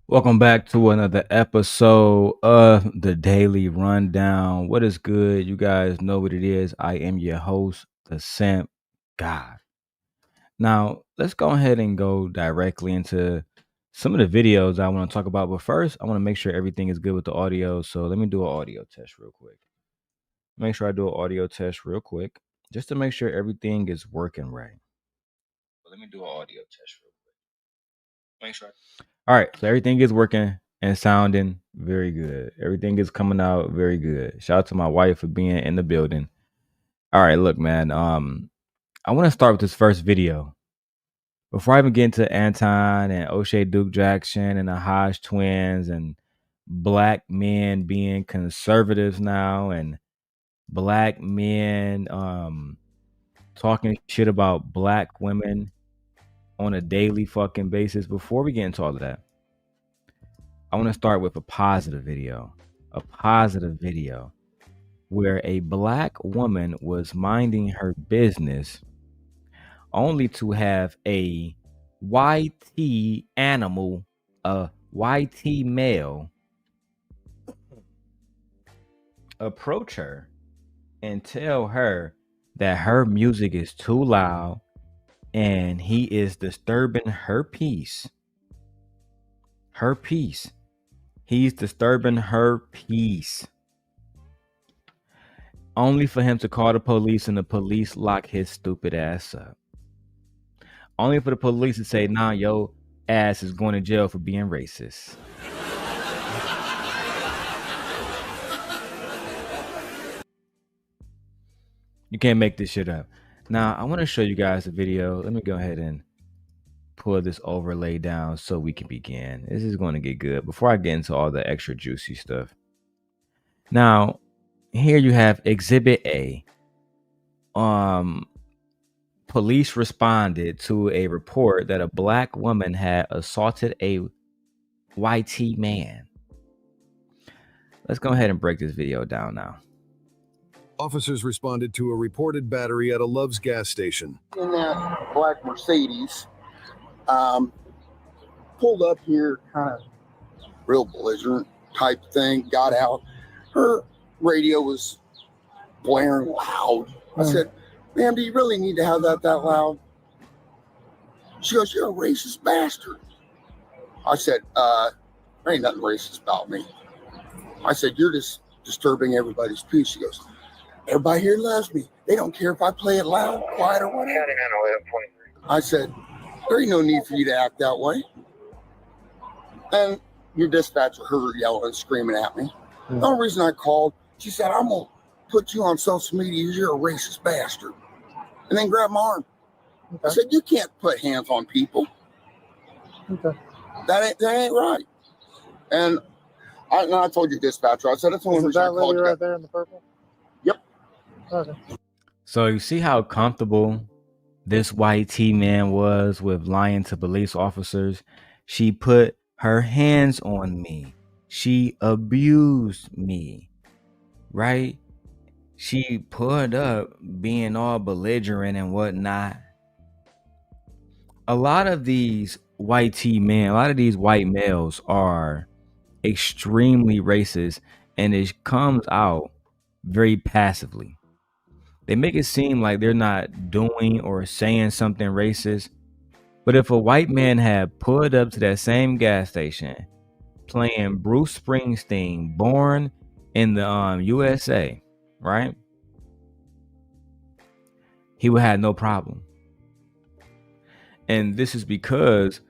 Welcome back to another episode of the Daily Rundown. What is good? You guys know what it is. I am your host, the Simp God. Now, let's go ahead and go directly into some of the videos I want to talk about. But first, I want to make sure everything is good with the audio. So let me do an audio test real quick. Make sure I do an audio test real quick just to make sure everything is working right. But let me do an audio test real quick. Make sure. All right, so everything is working and sounding very good. Everything is coming out very good. Shout out to my wife for being in the building. All right, look, man. I want to start with this first video. Before I even get into Anton and Oshay Duke Jackson and the Hodge twins and black men being conservatives now and black men talking shit about black women on a daily fucking basis. Before we get into all of that, I want to start with a positive video where a black woman was minding her business only to have a YT animal, a YT male, approach her and tell her that her music is too loud and he is disturbing her peace. Her peace. He's disturbing her peace. Only for him to call the police and the police lock his stupid ass up. Only for the police to say, nah, yo ass is going to jail for being racist. You can't make this shit up. Now, I want to show you guys a video. Let me go ahead and pull this overlay down so we can begin. This is going to get good before I get into all the extra juicy stuff. Now, here you have Exhibit A. Police responded to a report that a black woman had assaulted a YT man. Let's go ahead and break this video down now. Officers responded to a reported battery at a Love's gas station. In that black Mercedes, pulled up here, kind of real belligerent type thing, got out. Her radio was blaring loud. I said, ma'am, do you really need to have that loud? She goes, you're a racist bastard. I said, there ain't nothing racist about me. I said, you're just disturbing everybody's peace. She goes, everybody here loves me. They don't care if I play it loud, quiet, or whatever. I said, there ain't no need for you to act that way. And your dispatcher heard her yelling and screaming at me. The only reason I called, she said, I'm going to put you on social media. You're a racist bastard. And then grabbed my arm. Okay. I said, you can't put hands on people. Okay. That ain't right. And I told you, dispatcher, I said, that's the only reason I called you. Right there in the purple? Yep. Okay. So you see how comfortable this YT man was with lying to police officers? She put her hands on me. She abused me, right? She put up being all belligerent and whatnot. A lot of these YT men, a lot of these white males are extremely racist, and it comes out very passively. They make it seem like they're not doing or saying something racist. But if a white man had pulled up to that same gas station playing Bruce Springsteen, Born in the USA, right? He would have no problem. And this is because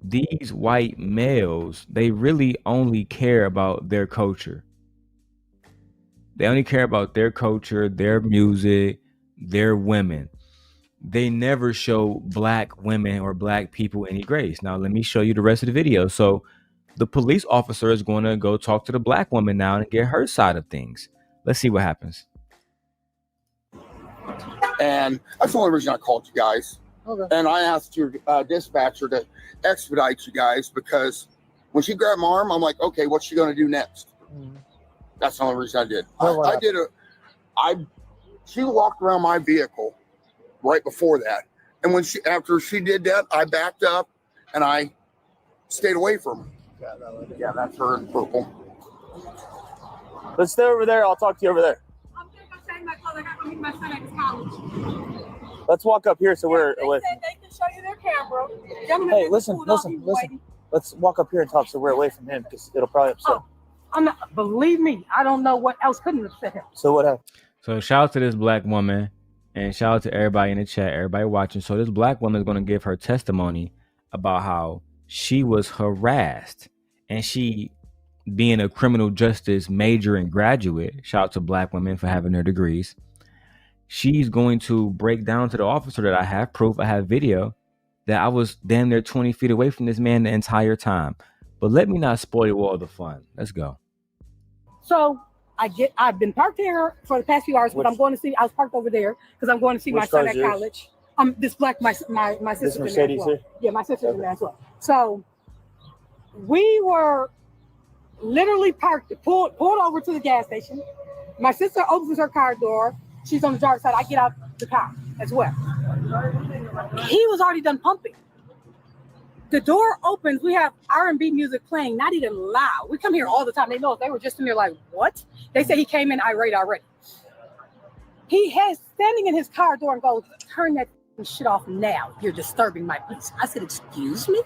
these white males, they really only care about their culture. They only care about their culture, their music, their women. They never show black women or black people any grace. Now, let me show you the rest of the video. So the police officer is going to go talk to the black woman now and get her side of things. Let's see what happens. And that's the only reason I called you guys. Okay. And I asked your dispatcher to expedite you guys because when she grabbed my arm, I'm like, okay, what's she going to do next? Mm-hmm. That's the only reason I did. She walked around my vehicle right before that. And after she did that, I backed up and I stayed away from her. Yeah, that's her in purple. Let's stay over there. I'll talk to you over there. I'm going to go change my clothes. I got to meet my son at his college. Let's walk up here so we're They away. said they can show you their camera. Gentlemen, Hey, they listen. pulled off, he was waiting. Let's walk up here and talk so we're away from him because it'll probably upset him. I'm not, believe me, I don't know what else couldn't upset him. So what happened? So shout out to this black woman and shout out to everybody in the chat, everybody watching. So this black woman is going to give her testimony about how she was harassed, and she, being a criminal justice major and graduate, shout out to black women for having their degrees. She's going to break down to the officer that I have proof, I have video, that I was damn near 20 feet away from this man the entire time. But let me not spoil all the fun. Let's go. So I've been parked here for the past few hours, but I was parked over there because I'm going to see my son at college. This black, my sister. This Mercedes here? Yeah, my sister's in there as well. So we were literally parked, pulled over to the gas station. My sister opens her car door. She's on the driver's side. I get out the car as well. He was already done pumping. The door opens. We have R&B music playing, not even loud. We come here all the time. They know. They were just in there like, what? They said he came in irate already. He has standing in his car door and goes, turn that shit off now. You're disturbing my peace. I said, excuse me?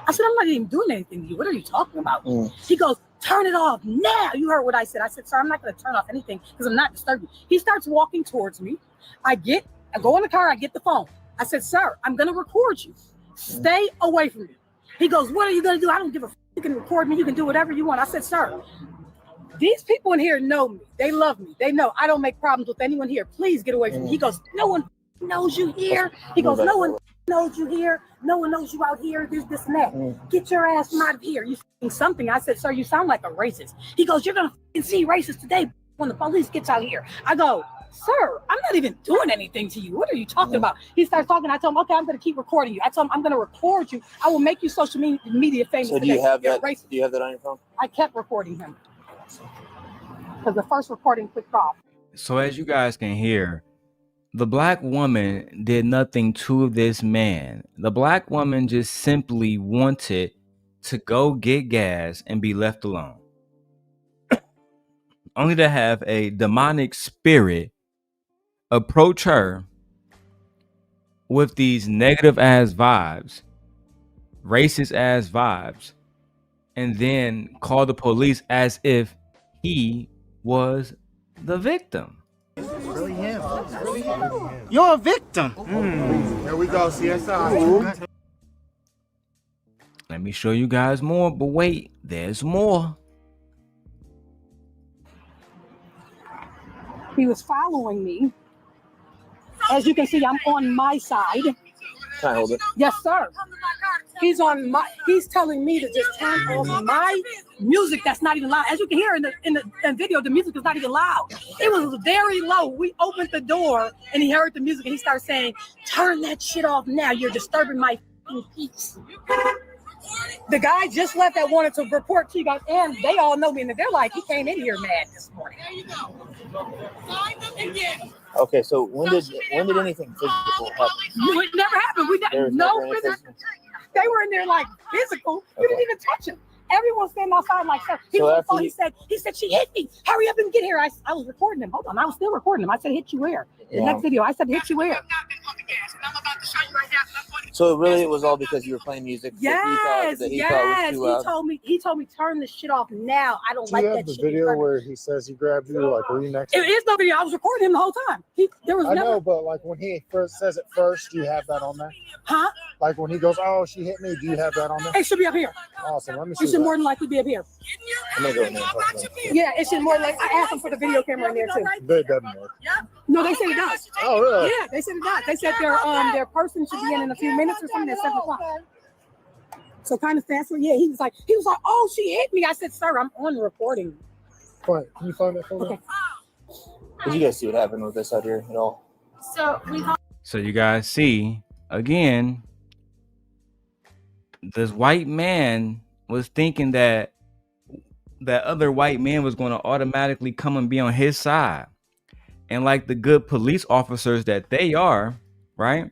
I said, I'm not even doing anything to you. What are you talking about? He goes, turn it off now. You heard what I said. I said, sir, I'm not going to turn off anything because I'm not disturbing you. He starts walking towards me. I go in the car. I get the phone. I said, sir, I'm going to record you. Stay away from me. He goes, what are you going to do? I don't give a f. You can record me. You can do whatever you want. I said, sir, these people in here know me. They love me. They know I don't make problems with anyone here. Please get away from me. He goes, no one knows you here. He goes, no one knows you here. No one knows you out here. This and that. Get your ass from out of here. You something. I said, sir, you sound like a racist. He goes, you're going to see racist today when the police gets out here. I go, sir, I'm not even doing anything to you. What are you talking about? He starts talking. I told him, okay, I'm going to keep recording you. I told him, I'm going to record you. I will make you social media famous. So do you have that? Do you have that on your phone? I kept recording him because the first recording clicked off. So as you guys can hear, the black woman did nothing to this man. The black woman just simply wanted to go get gas and be left alone. Only to have a demonic spirit approach her with these negative ass vibes, racist ass vibes, and then call the police as if he was the victim. Really him. You're a victim. Here we go, CSI. Let me show you guys more, but wait, there's more. He was following me. As you can see, I'm on my side. Can I hold it? Yes, sir. He's telling me to just turn off my music that's not even loud. As you can hear in the video, the music is not even loud. It was very low. We opened the door and he heard the music and he started saying, turn that shit off now. You're disturbing my peace. The guy just left that wanted to report to you guys, and they all know me, and they're like, he came in here mad this morning. There you go. Okay, so when did anything physical happen? It never happened. No physical. They were in there like physical. You didn't even touch him. Everyone's standing outside like, sir. He said, she hit me. Hurry up and get here. I was recording him. Hold on, I was still recording him. I said, hit you where? The next video, I said, hit you where? So really, it was all because you were playing music. Yes. He told me turn this shit off now. I don't like that shit. Do you have the video where he says he grabbed you? Like, were you next? It is no video. I was recording him the whole time. I know, but like when he first says it first, do you have that on there? Huh? Like when he goes, oh, she hit me. Do you have that on there? It should be up here. Awesome. Let me see. It should more than likely be up here. I'm gonna go in there. Yeah, it should more like. I asked them for the video camera in there too. It doesn't work. No, they said it does. Oh, really? Yeah, they said it does. They said their person should be in a few minutes or something at 7 o'clock. So kind of fast. Yeah, he was like, oh, she hit me. I said, sir, I'm on the recording. Fine. Can you find that for me? Okay. Did you guys see what happened with this out here at all? So you guys see, again, this white man was thinking that other white man was going to automatically come and be on his side. And like the good police officers that they are, right?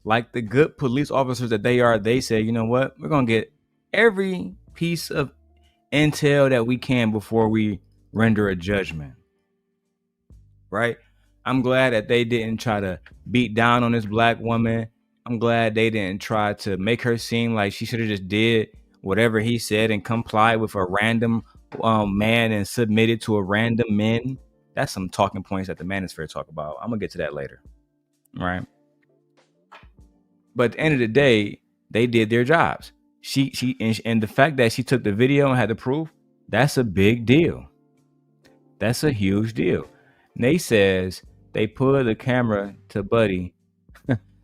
Like the good police officers that they are, they say, you know what? We're going to get every piece of intel that we can before we render a judgment. Right? I'm glad that they didn't try to beat down on this black woman. I'm glad they didn't try to make her seem like she should have just did whatever he said and complied with a random man and submitted to a random man. That's some talking points that the manosphere talk about. I'm gonna get to that later. Right? But at the end of the day, they did their jobs. And the fact that she took the video and had the proof, that's a big deal. That's a huge deal. Nate says they put the camera to Buddy.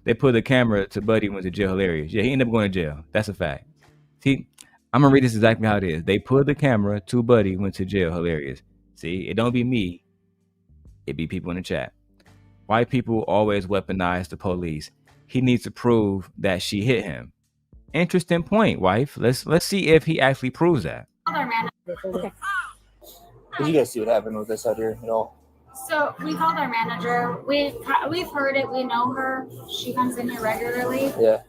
They put the camera to Buddy went to jail. Hilarious. Yeah, he ended up going to jail. That's a fact. See, I'm gonna read this exactly how it is. They put the camera to Buddy went to jail. Hilarious. See, it don't be me. It be people in the chat. White people always weaponize the police. He needs to prove that she hit him. Interesting point, wife. Let's see if he actually proves that. Did you guys see what happened with this out here at all? So we called our manager. We've heard it. We know her. She comes in here regularly. Yeah.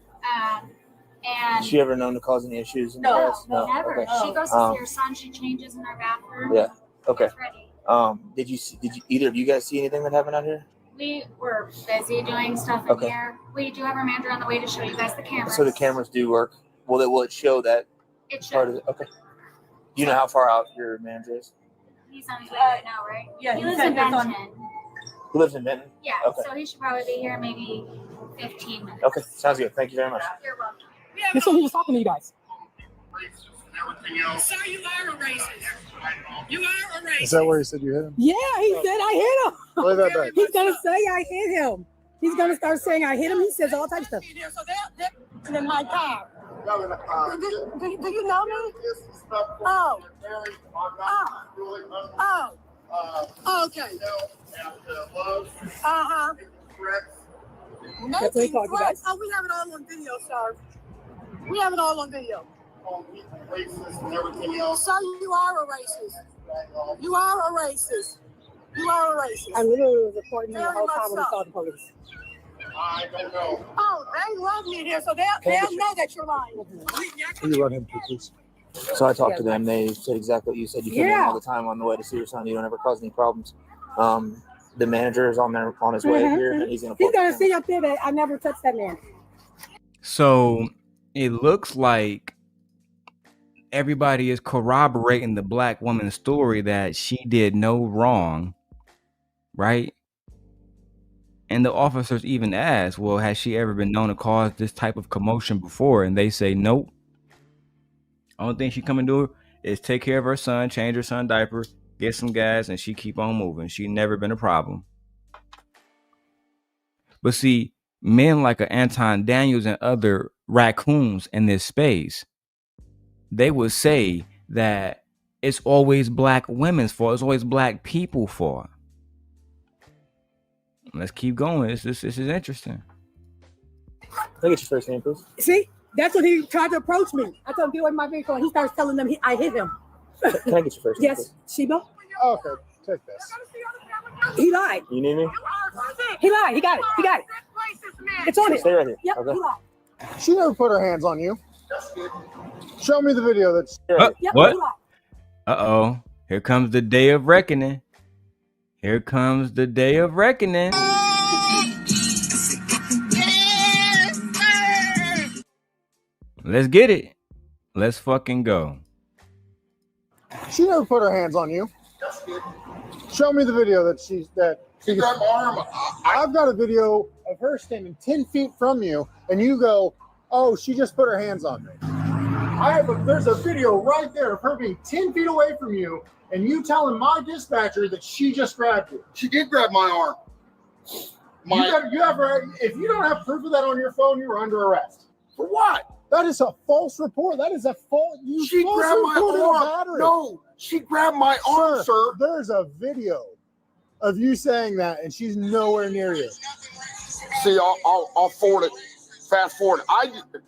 And Has she ever known to cause any issues in the no, past? no, never. Okay. She goes to see her son. She changes in our bathroom. Yeah. Okay. Gets ready. Did you either of you guys see anything that happened out here? We were busy doing stuff in here. We do have our manager on the way to show you guys the cameras. So the cameras do work. Will it show that It part of should. it? Okay. Do you know how far out your manager is? He's on his way right now, right? Yeah, He lives in Benton. He lives in Benton? Yeah. Okay. So he should probably be here maybe 15 minutes. Okay. Sounds good. Thank you very much. You're welcome. This one he was talking to you guys. Sir, you are a racist. You are a racist. Is that where he said you hit him? Yeah, he said I hit him. Play that back. He's gonna say I hit him. He's gonna start saying I hit him. He says all types of stuff. So they're in my car. Do you know me? Oh. Okay. That's what he called you guys. Oh, we have it all on video, sir. We have it all on video. Racist and everything else. Sir, you are a racist. You are a racist. You are a racist. I literally was reporting him the whole time when he called the police. I don't know. Oh, they love me here, so they'll know that you're lying. Will you run him too, please? So I talked to them. They said exactly what you said. You come in all the time on the way to see your son. You don't ever cause any problems. The manager is on his way here, and he's gonna see up there that I never touched that man. So it looks like everybody is corroborating the black woman's story that she did no wrong, right? And the officers even asked, well, has she ever been known to cause this type of commotion before? And they say, nope. Only thing she come and do is take care of her son, change her son diaper, get some gas, and she keep on moving. She never been a problem. But see, men like a Anton Daniels and other raccoons in this space, they would say that it's always black women's fault. It's always black people's fault. Let's keep going. This is interesting. Can I get your first name, please? See, that's when he tried to approach me. I told him, get away from my vehicle. And he starts telling them I hit him. Can I get your first name, Yes, Sheba. Oh, okay, take this. He lied. You need me? He lied. He got it. He got it. It's on it. Stay right here. Yep, Okay. he lied. She never put her hands on you. Show me the video that's Yep, what? he lied. Uh-oh. Here comes the day of reckoning. Here comes the day of reckoning. Let's get it. Let's fucking go. She never put her hands on you. Show me the video that she grabbed my arm. I've got a video of her standing 10 feet from you, and you go, "Oh, she just put her hands on me." There's a video right there of her being 10 feet away from you, and you telling my dispatcher that she just grabbed you. She did grab my arm. If you don't have proof of that on your phone, you're under arrest. For what? That is a false report. That is a false. She grabbed my arm. No, she grabbed my arm, sir. There's a video of you saying that, and she's nowhere near you. See, I'll forward it. Fast forward.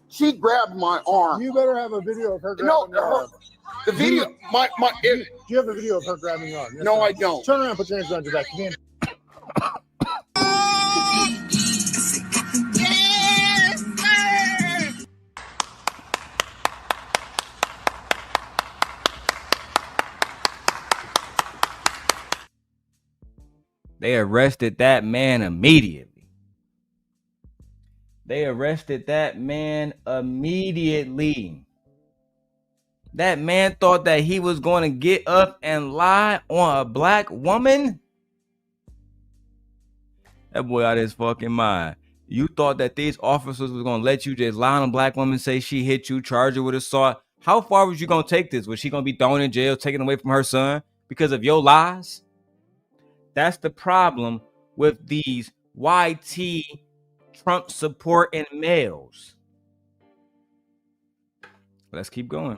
She grabbed my arm. You better have a video of her grabbing your arm. The video. Do you have a video of her grabbing your arm? Yes, No, ma'am. I don't. Turn around, put your hands behind your back. You can. They arrested that man immediately. That man thought that he was going to get up and lie on a black woman. That boy out of his fucking mind. You thought that these officers was going to let you just lie on a black woman, say she hit you, charge her with assault. How far was you going to take this? Was she going to be thrown in jail, taken away from her son because of your lies? That's the problem with these YT Trump supporting males. Let's keep going.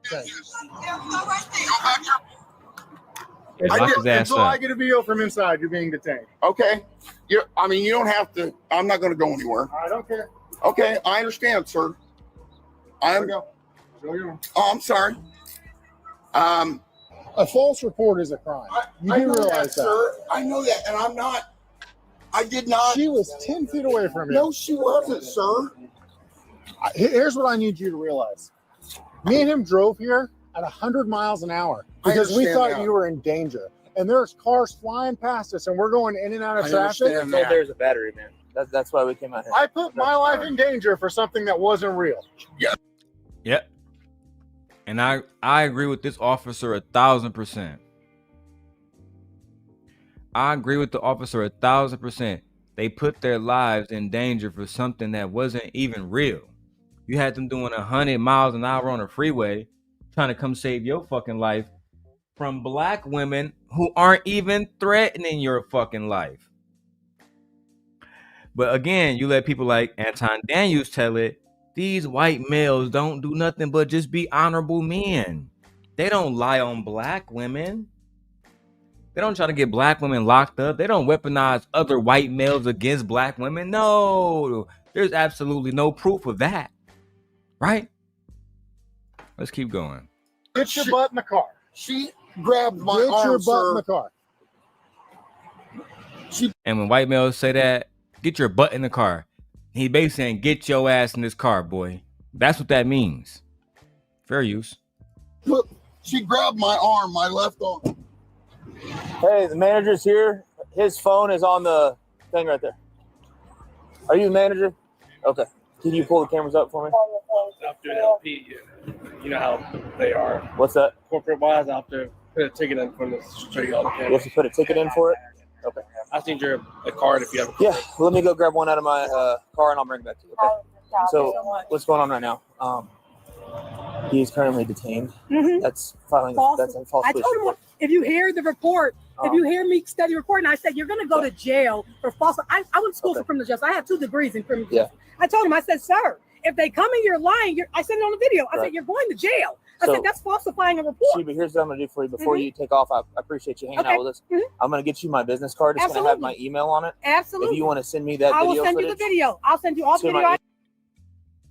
Okay. Until I get a video from inside, you're being detained. Okay. You don't have to. I'm not going to go anywhere. I don't care. Okay, I understand, sir. Go. I'm sorry. A false report is a crime. You do realize that, sir. I know that, and I'm not. I did not. She was 10 feet away from you. No, she wasn't, sir. Here's what I need you to realize. Me and him drove here at 100 miles an hour because we thought you were in danger. And there's cars flying past us, and we're going in and out of traffic. There's a battery, man. That's why we came out here. I put my life in danger for something that wasn't real. Yep. And I agree with this officer 1,000%. I agree with the officer 1,000%. They put their lives in danger for something that wasn't even real. You had them doing 100 miles an hour on a freeway, trying to come save your fucking life from black women who aren't even threatening your fucking life. But again, you let people like Anton Daniels tell it, these white males don't do nothing but just be honorable men. They don't lie on black women. They don't try to get black women locked up. They don't weaponize other white males against black women. No, there's absolutely no proof of that. Right? Let's keep going. Get your butt in the car. She grabbed my arm, Get your butt sir. in the car. And when white males say that, get your butt in the car. He basically saying, get your ass in this car, boy. That's what that means. Fair use. Look, she grabbed my arm, my left arm. Hey, the manager's here. His phone is on the thing right there. Are you the manager? Okay. Can you pull the cameras up for me? After LP, you know how they are. What's that? Corporate wise, I have to put a ticket in for the straight all the You cameras. have to put a ticket in for it? Okay. I need a card if you have a card. Yeah, let me go grab one out of my car and I'll bring it back to you. Okay. So what's going on right now? He's currently detained. Mhm. That's filing. That's a false. I told him, if you hear the report, if you hear me study recording, I said, you're going to go to jail for false. I went to school for criminal justice. I have 2 degrees in criminal justice. I told him, I said, sir, if they come in, you're lying. I said it on the video. I said, you're going to jail. I said, that's falsifying a report. But here's what I'm going to do for you before you take off. I appreciate you hanging out with us. I'm going to get you my business card. It's going to have my email on it. Absolutely. If you want to send me that I video will send you the video. I'll send you all the video.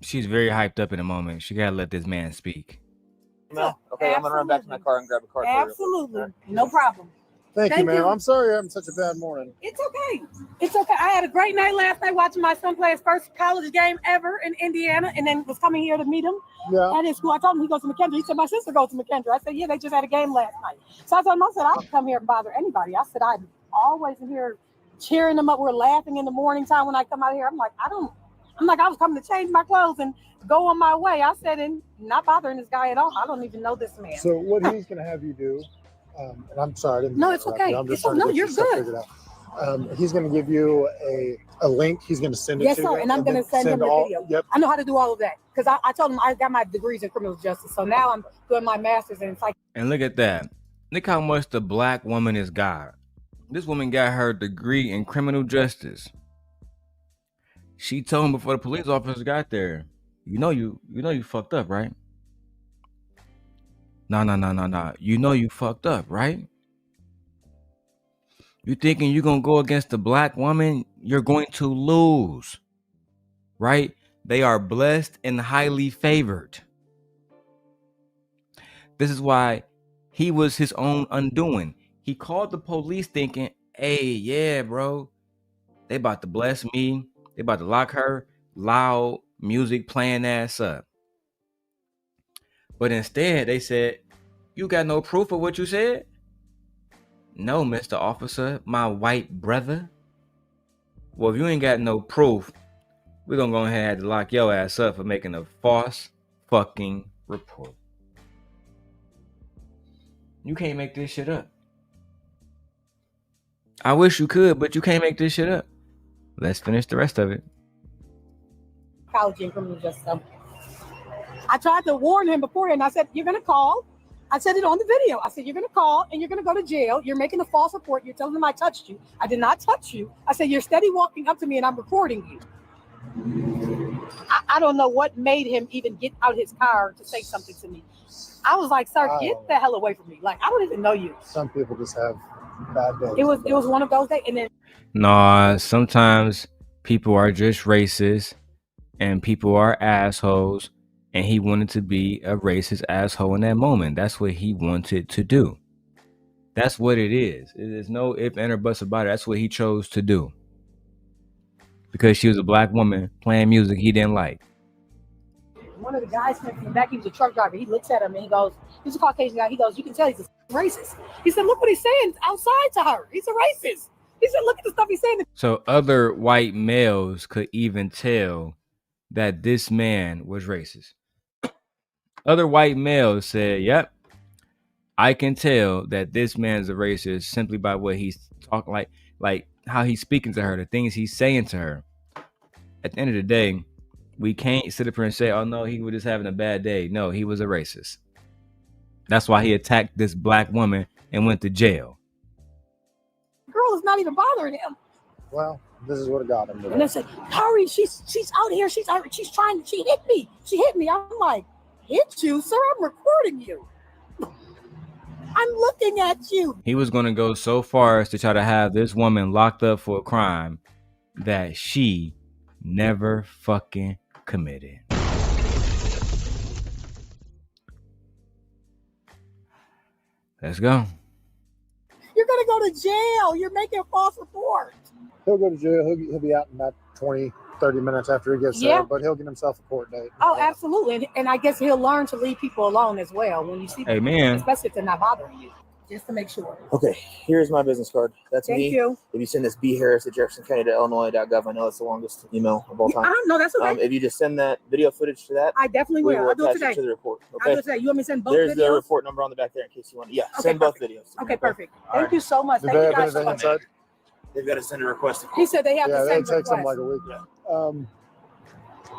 She's very hyped up in a moment. She got to let this man speak. No. Okay, I'm going to run back to my car and grab a card. Absolutely. No problem. Thank you, ma'am. I'm sorry you're having such a bad morning. It's okay. It's okay. I had a great night last night watching my son play his first college game ever in Indiana, and then was coming here to meet him at his school. I told him he goes to McKendree. He said, my sister goes to McKendree. I said, yeah, they just had a game last night. So I told him, I said, I don't come here and bother anybody. I said, I'm always in here cheering them up. We're laughing in the morning time when I come out here. I'm like, I was coming to change my clothes and go on my way. I said, and not bothering this guy at all. I don't even know this man. So what he's going to have you do, and I'm sorry. I didn't No, it's okay. You're good. He's going to give you a link. He's going to send it to you. Yes, sir. And I'm going to send him the video. Yep. I know how to do all of that because I told him I got my degrees in criminal justice. So now I'm doing my master's in psych. And look at that. Look how much the black woman is God. This woman got her degree in criminal justice. She told him before the police officers got there, you know you fucked up, right? No. You know you fucked up, right? You thinking you're going to go against a black woman? You're going to lose, right? They are blessed and highly favored. This is why he was his own undoing. He called the police thinking, hey, yeah, bro, they about to bless me. They about to lock her loud music playing ass up. But instead, they said, you got no proof of what you said? No, Mr. Officer, my white brother. Well, if you ain't got no proof, we're gonna go ahead and have to lock your ass up for making a false fucking report. You can't make this shit up. I wish you could, but you can't make this shit up. Let's finish the rest of it. College and criminal justice. I tried to warn him beforehand. I said, you're going to call. I said it on the video. I said, you're going to call and you're going to go to jail. You're making a false report. You're telling them I touched you. I did not touch you. I said, you're steady walking up to me and I'm recording you. I don't know what made him even get out his car to say something to me. I was like, sir, get the hell away from me. Like, I don't even know you. Some people just have bad days. It was one of those days. And then Nah, sometimes people are just racist and people are assholes, and he wanted to be a racist asshole in that moment. That's what he wanted to do. That's what it is. There's no if, and, or buts about it. That's what he chose to do. Because she was a black woman playing music he didn't like. one of the guys came from the back. He was a truck driver. He looks at him and he goes, he's a Caucasian guy. He goes, you can tell he's a racist. He said, look what he's saying outside to her. He's a racist. He said, look at the stuff he's saying. So other white males could even tell that this man was racist. Other white males said, yep, I can tell that this man's a racist simply by what he's talking, like how he's speaking to her, the things he's saying to her. At the end of the day, we can't sit up here and say, oh no, he was just having a bad day. No, he was a racist. That's why he attacked this black woman and went to jail. Girl is not even bothering him. Well, this is what got him. And they said, hurry, she's out here. She hit me. She hit me. I'm like, hit you, sir? I'm recording you. I'm looking at you. He was going to go so far as to try to have this woman locked up for a crime that she never fucking committed. Let's go. You're going to go to jail. You're making a false report. He'll go to jail. He'll be out in about 20, 30 minutes after he gets there, but he'll get himself a court date. Oh, absolutely. And I guess he'll learn to leave people alone as well when you see them, especially if they're not bothering you, just to make sure. Okay, here's my business card. That's me. Thank you. If you send this bharris@jeffersoncounty.illinois.gov, I know it's the longest email of all time. No, that's okay. If you just send that video footage to that, I definitely will. I'll do it today. To the report. Okay. I'll do it today. You want me to send both There's videos? the report number on the back there in case you want. Yeah, Okay, send both videos. Okay, perfect. Thank you so much. Do Thank they you have guys so anything much. inside? They've got to send a request. He said they have to Yeah, send that takes them like a week.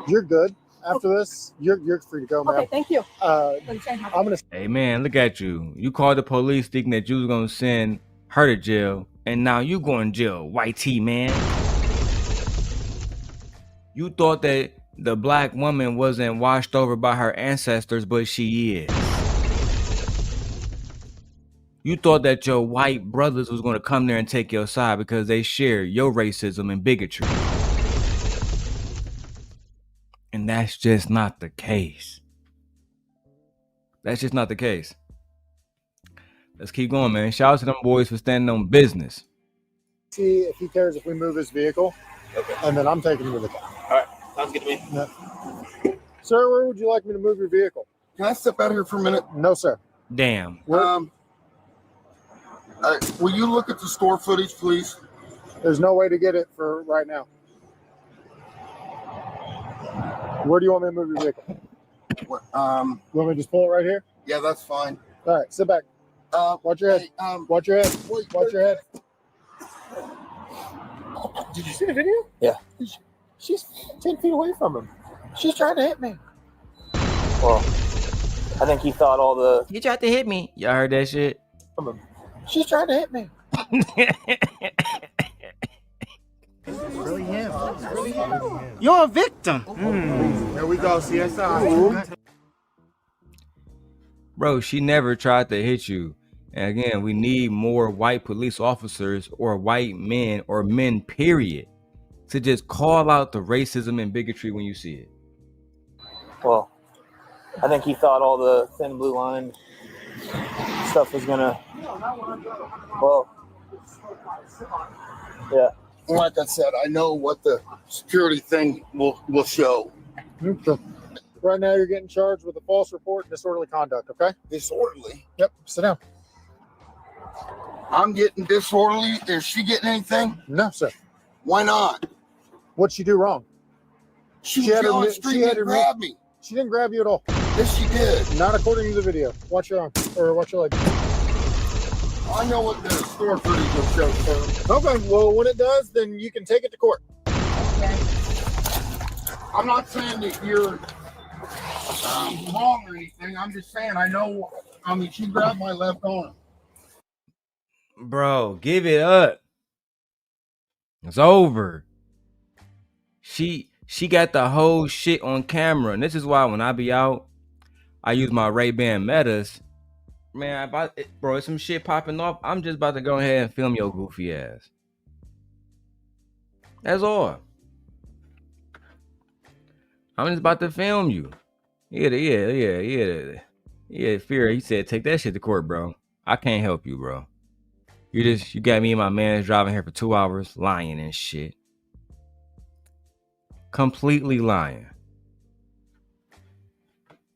You're good. After this, you're free to go, man. Okay, thank you. I'm gonna. Hey man, look at you. You called the police thinking that you was gonna send her to jail, and now you going to jail, white tee man. You thought that the black woman wasn't washed over by her ancestors, but she is. You thought that your white brothers was going to come there and take your side because they share your racism and bigotry. And that's just not the case. That's just not the case. Let's keep going, man. Shout out to them boys for standing on business. See if he cares if we move his vehicle. Okay. And then I'm taking him to the car. All right. Sounds good to me. No. Sir, where would you like me to move your vehicle? Can I step out here for a minute? No, sir. Damn. Will you look at the store footage, please? There's no way to get it for right now. Where do you want me to move your vehicle? You want me to just pull it right here? Yeah, that's fine. All right, sit back. Watch your head. Watch your head. Watch your head. Did you see the video? Yeah. She's 10 feet away from him. She's trying to hit me. Well, I think he thought all the... You tried to hit me. Y'all heard that shit? She's trying to hit me. Really him. You're a victim. Here we go, CSI. Bro, she never tried to hit you. And again, we need more white police officers or white men or men, period, to just call out the racism and bigotry when you see it. Well, I think he thought all the thin blue line stuff was gonna... Well, yeah. Like I said, I know what the security thing will show. Right now, you're getting charged with a false report and disorderly conduct, okay? Disorderly? Yep, sit down. I'm getting disorderly. Is she getting anything? No, sir. Why not? What'd she do wrong? She had was on her- the street she had and her- grabbed me. She didn't grab you at all. Yes, she did. Not according to the video. Watch your arm or watch your leg. I know what the store footage will show, sir. Okay, well, when it does, then you can take it to court. I'm not saying that you're wrong or anything. I'm just saying I know. I mean, she grabbed my left arm. Bro, give it up. It's over. She got the whole shit on camera, and this is why when I be out, I use my Ray-Ban Metas. Man, bro, it's some shit popping off. I'm just about to go ahead and film your goofy ass. That's all. I'm just about to film you. Yeah. Fear. He said, take that shit to court, bro. I can't help you, bro. You got me and my man driving here for 2 hours, lying and shit. Completely lying.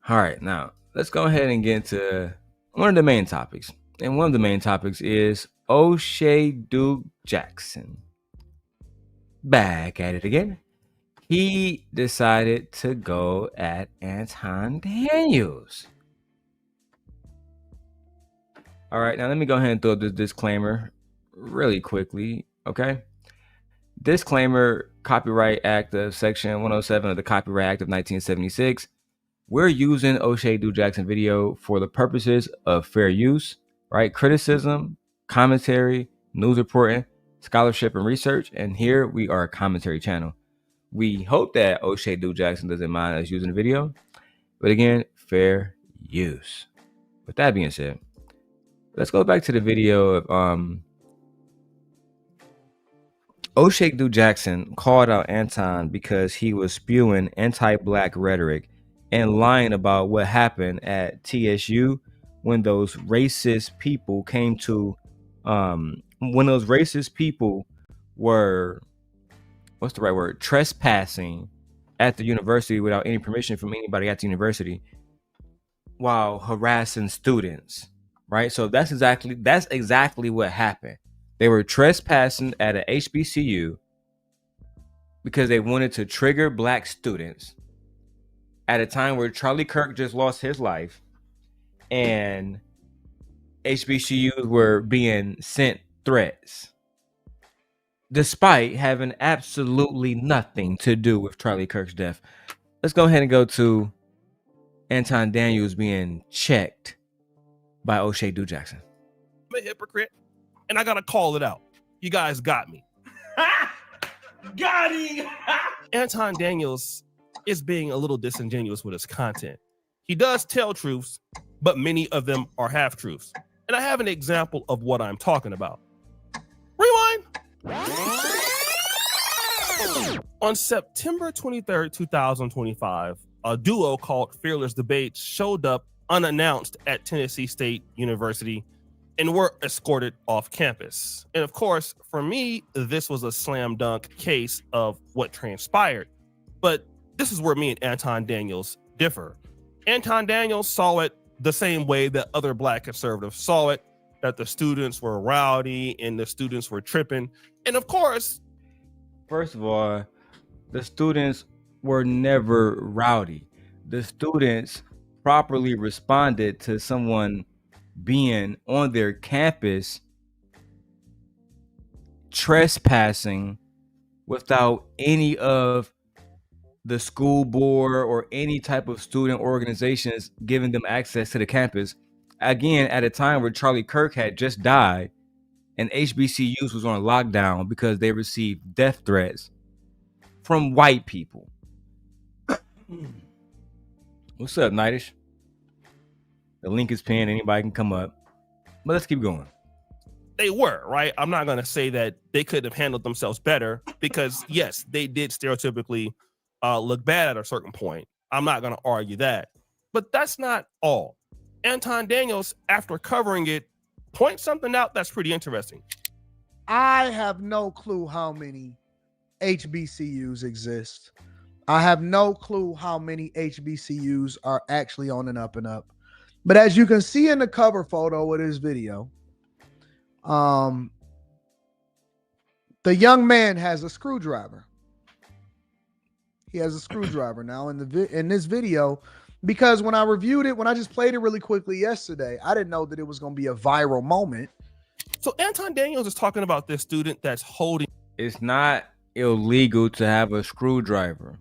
All right, now let's go ahead and get into one of the main topics. And one of the main topics is Oshay Duke Jackson. Back at it again. He decided to go at Anton Daniels. All right, now let me go ahead and throw this disclaimer really quickly, okay? Disclaimer, Copyright Act of Section 107 of the Copyright Act of 1976. We're using Oshay Duke Jackson video for the purposes of fair use, right? Criticism, commentary, news reporting, scholarship, and research. And here we are a commentary channel. We hope that Oshay Duke Jackson doesn't mind us using the video. But again, fair use. With that being said, let's go back to the video of Oshay Duke Jackson called out Anton because he was spewing anti-black rhetoric and lying about what happened at TSU when those racist people came to when those racist people were, what's the right word, trespassing at the university without any permission from anybody at the university while harassing students, right? So that's exactly what happened. They were trespassing at a HBCU because they wanted to trigger black students at a time where Charlie Kirk just lost his life and HBCUs were being sent threats despite having absolutely nothing to do with Charlie Kirk's death. Let's go ahead and go to Anton Daniels being checked by Oshay Duke Jackson. I'm a hypocrite, and I gotta call it out. You guys got me. Got him. Anton Daniels is being a little disingenuous with his content. He does tell truths, but many of them are half-truths. And I have an example of what I'm talking about. Rewind. On September 23rd, 2025, a duo called Fearless Debates showed up unannounced at Tennessee State University and were escorted off campus. And of course, for me, this was a slam dunk case of what transpired. But this is where me and Anton Daniels differ. Anton Daniels saw it the same way that other black conservatives saw it, that the students were rowdy and the students were tripping. And of course, first of all, the students were never rowdy. The students properly responded to someone being on their campus trespassing without any of the school board or any type of student organizations giving them access to the campus. Again, at a time where Charlie Kirk had just died and HBCUs was on lockdown because they received death threats from white people. What's up, Nightish? The link is pinned. Anybody can come up. But let's keep going. they were, right? I'm not going to say that they could have handled themselves better because, yes, they did stereotypically look bad at a certain point. I'm not going to argue that. But that's not all. Anton Daniels, after covering it, points something out that's pretty interesting. I have no clue how many HBCUs exist. I have no clue how many HBCUs are actually on an up and up. But as you can see in the cover photo of this video, The young man has a screwdriver. He has a screwdriver now in this video, because when I reviewed it, when I just played it really quickly yesterday, I didn't know that it was going to be a viral moment. So Anton Daniels is talking about this student that's holding. It's not illegal to have a screwdriver.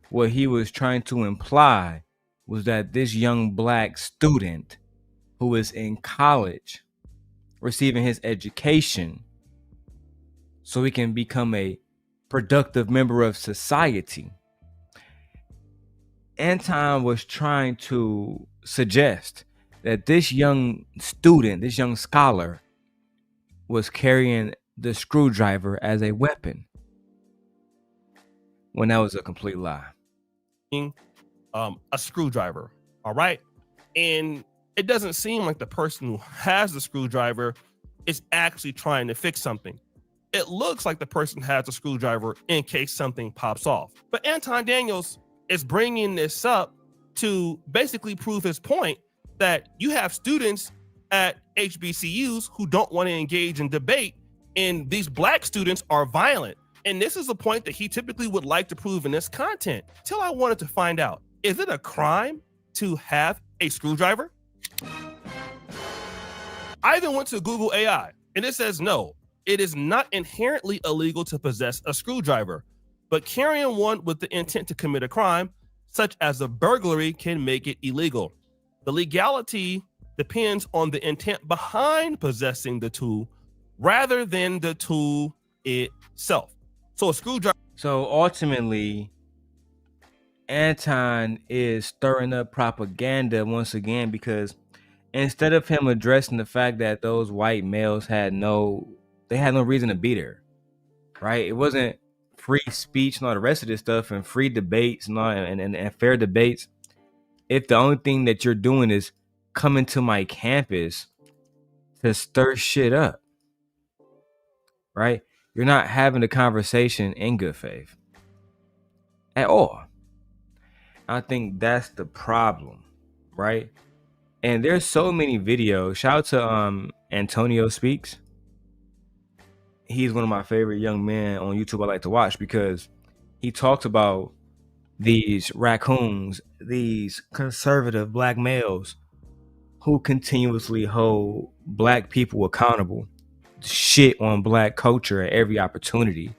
What he was trying to imply was that this young black student who is in college receiving his education so he can become a productive member of society. Anton was trying to suggest that this young student, this young scholar, was carrying the screwdriver as a weapon, when that was a complete lie. A screwdriver, all right? And it doesn't seem like the person who has the screwdriver is actually trying to fix something. It looks like the person has a screwdriver in case something pops off. But Anton Daniels is bringing this up to basically prove his point that you have students at HBCUs who don't want to engage in debate, and these black students are violent. And this is a point that he typically would like to prove in this content. Till I wanted to find out, is it a crime to have a screwdriver? I even went to Google AI, and it says no, it is not inherently illegal to possess a screwdriver, but carrying one with the intent to commit a crime, such as a burglary, can make it illegal. The legality depends on the intent behind possessing the tool rather than the tool itself. So a screwdriver. So ultimately, Anton is stirring up propaganda once again, because instead of him addressing the fact that those white males had no reason to be there, right? It wasn't free speech and all the rest of this stuff and free debates and all and fair debates. If the only thing that you're doing is coming to my campus to stir shit up, right? You're not having a conversation in good faith at all. I think that's the problem, right? And there's so many videos. Shout out to Antonio Speaks. He's one of my favorite young men on YouTube I like to watch, because he talks about these raccoons, these conservative black males who continuously hold black people accountable, shit on black culture at every opportunity,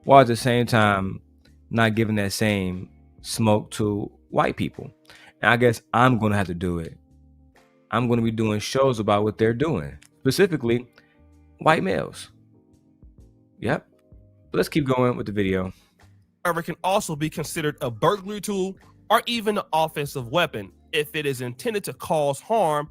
while at the same time not giving that same smoke to white people. And I guess I'm going to have to do it. I'm going to be doing shows about what they're doing, specifically white males. Yep. But let's keep going with the video. Can also be considered a burglary tool or even an offensive weapon if it is intended to cause harm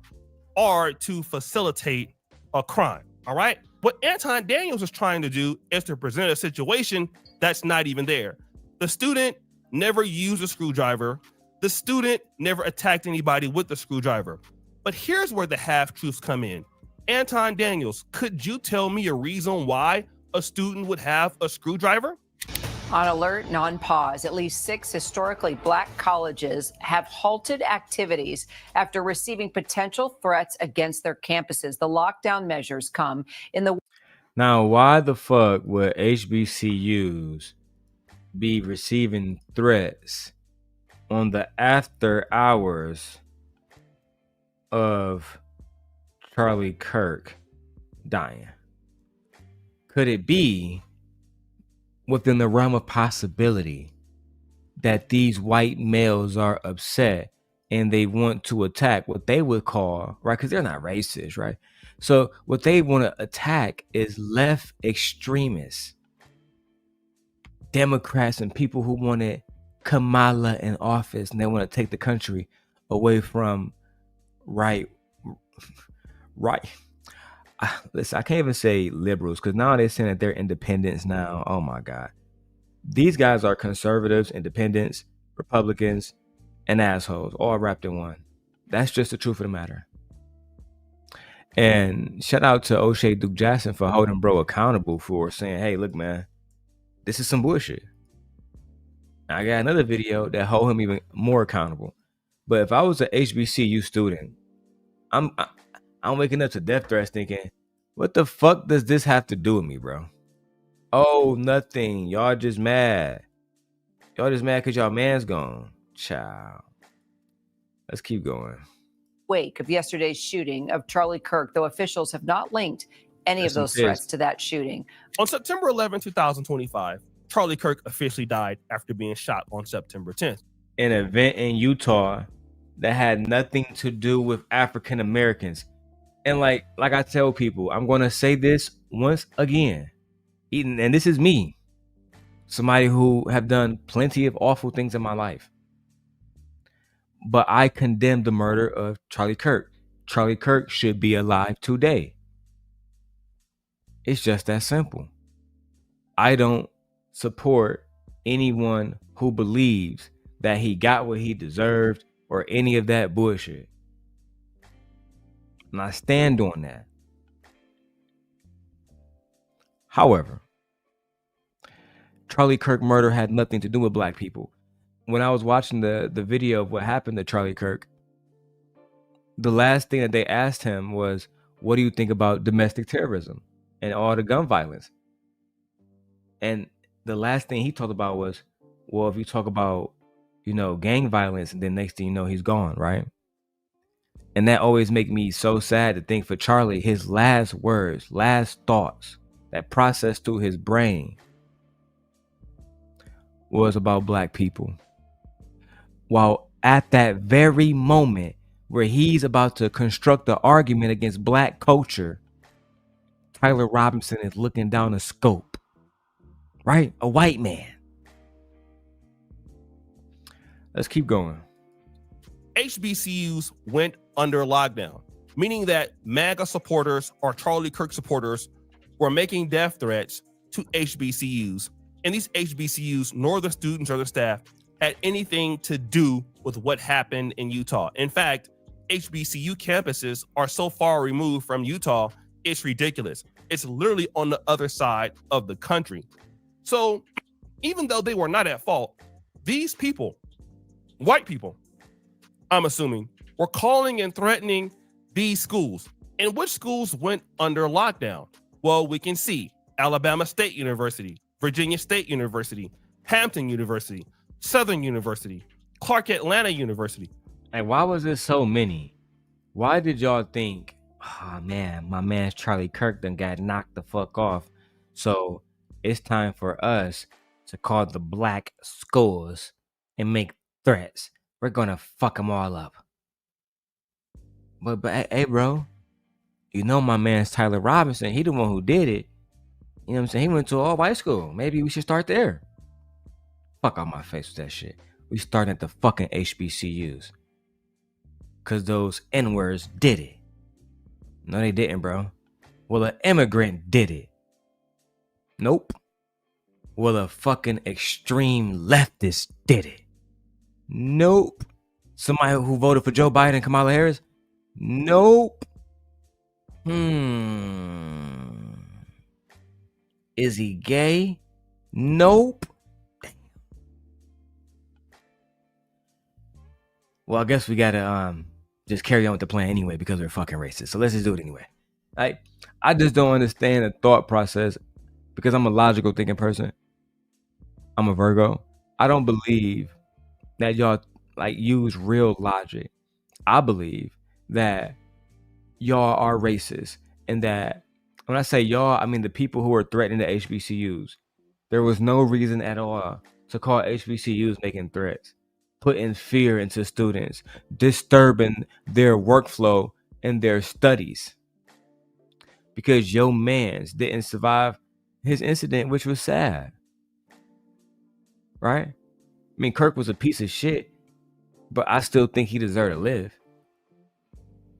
or to facilitate a crime. All right. What Anton Daniels is trying to do is to present a situation that's not even there. The student never used a screwdriver. The student never attacked anybody with the screwdriver. But here's where the half-truths come in. Anton Daniels, could you tell me a reason why a student would have a screwdriver? On alert and on pause, at least 6 historically black colleges have halted activities after receiving potential threats against their campuses. The lockdown measures come in the... Now, why the fuck would HBCUs be receiving threats on the after hours of Charlie Kirk dying? Could it be within the realm of possibility that these white males are upset and they want to attack what they would call, right, because they're not racist, right? So what they want to attack is left extremists, Democrats, and people who wanted Kamala in office, and they want to take the country away from right. Listen, I can't even say liberals, because now they're saying that they're independents now. Oh my God. These guys are conservatives, independents, Republicans, and assholes, all wrapped in one. That's just the truth of the matter. And shout out to Oshay Duke Jackson for holding bro accountable for saying, hey, look, man, this is some bullshit. I got another video that hold him even more accountable. But if I was an HBCU student, I'm waking up to death threats thinking, What the fuck does this have to do with me, bro? Oh, nothing. Y'all just mad. Y'all just mad because y'all man's gone. Child. Let's keep going. Wake of yesterday's shooting of Charlie Kirk, though officials have not linked any of those threats to that shooting. On September 11, 2025, Charlie Kirk officially died after being shot on September 10th. An event in Utah that had nothing to do with African Americans. And like I tell people, I'm going to say this once again. And this is me, somebody who have done plenty of awful things in my life. But I condemn the murder of Charlie Kirk. Charlie Kirk should be alive today. It's just that simple. I don't support anyone who believes that he got what he deserved or any of that bullshit. And I stand on that. However, Charlie Kirk murder had nothing to do with black people. When I was watching the video of what happened to Charlie Kirk, the last thing that they asked him was, what do you think about domestic terrorism and all the gun violence? And the last thing he talked about was, well, if you talk about, gang violence, and then next thing you know, he's gone, right? And that always make me so sad to think for Charlie, his last words, last thoughts that processed through his brain was about black people. While at that very moment where he's about to construct an argument against black culture, Tyler Robinson is looking down a scope, right? A white man. Let's keep going. HBCUs went under lockdown, meaning that MAGA supporters or Charlie Kirk supporters were making death threats to HBCUs. And these HBCUs, nor the students or the staff, had anything to do with what happened in Utah. In fact, HBCU campuses are so far removed from Utah, it's ridiculous. It's literally on the other side of the country. So even though they were not at fault, these people, white people, I'm assuming, were calling and threatening these schools. And which schools went under lockdown? Well, we can see Alabama State University, Virginia State University, Hampton University, Southern University, Clark Atlanta University. And why was there so many? Why did y'all think, oh man, my man's Charlie Kirk done got knocked the fuck off, so it's time for us to call the black schools and make threats? We're gonna fuck them all up. But hey, bro, my man's Tyler Robinson. He the one who did it. You know what I'm saying? He went to an all-white school. Maybe we should start there. Fuck out my face with that shit. We starting at the fucking HBCUs. Cause those N-words did it. No, they didn't, bro. Well, an immigrant did it. Nope. Well, a fucking extreme leftist did it. Nope. Somebody who voted for Joe Biden and Kamala Harris? Nope. Is he gay? Nope. Damn. Well, I guess we gotta just carry on with the plan anyway because we're fucking racist. So let's just do it anyway. I just don't understand the thought process because I'm a logical thinking person. I'm a Virgo. I don't believe that y'all use real logic. I believe that y'all are racist, and that when I say y'all, I mean the people who are threatening the HBCUs. There was no reason at all to call HBCUs making threats, putting fear into students, disturbing their workflow and their studies. Because your mans didn't survive his incident, which was sad. Right? I mean, Kirk was a piece of shit, but I still think he deserved to live.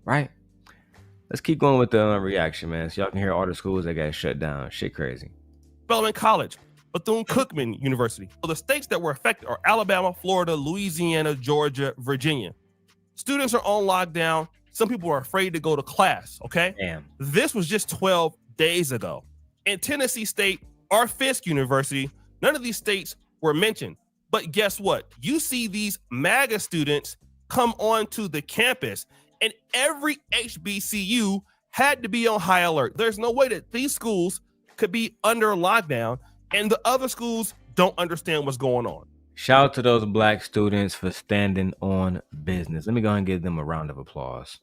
Right? Let's keep going with the reaction, man. So y'all can hear all the schools that got shut down. Shit crazy. Spelman College, Bethune-Cookman University. So the states that were affected are Alabama, Florida, Louisiana, Georgia, Virginia. Students are on lockdown. Some people are afraid to go to class, okay? Damn. This was just 12 days ago. In Tennessee State or Fisk University, none of these states were mentioned. But guess what? You see these MAGA students come onto the campus, and every HBCU had to be on high alert. There's no way that these schools could be under lockdown and the other schools don't understand what's going on. Shout out to those black students for standing on business. Let me go ahead and give them a round of applause.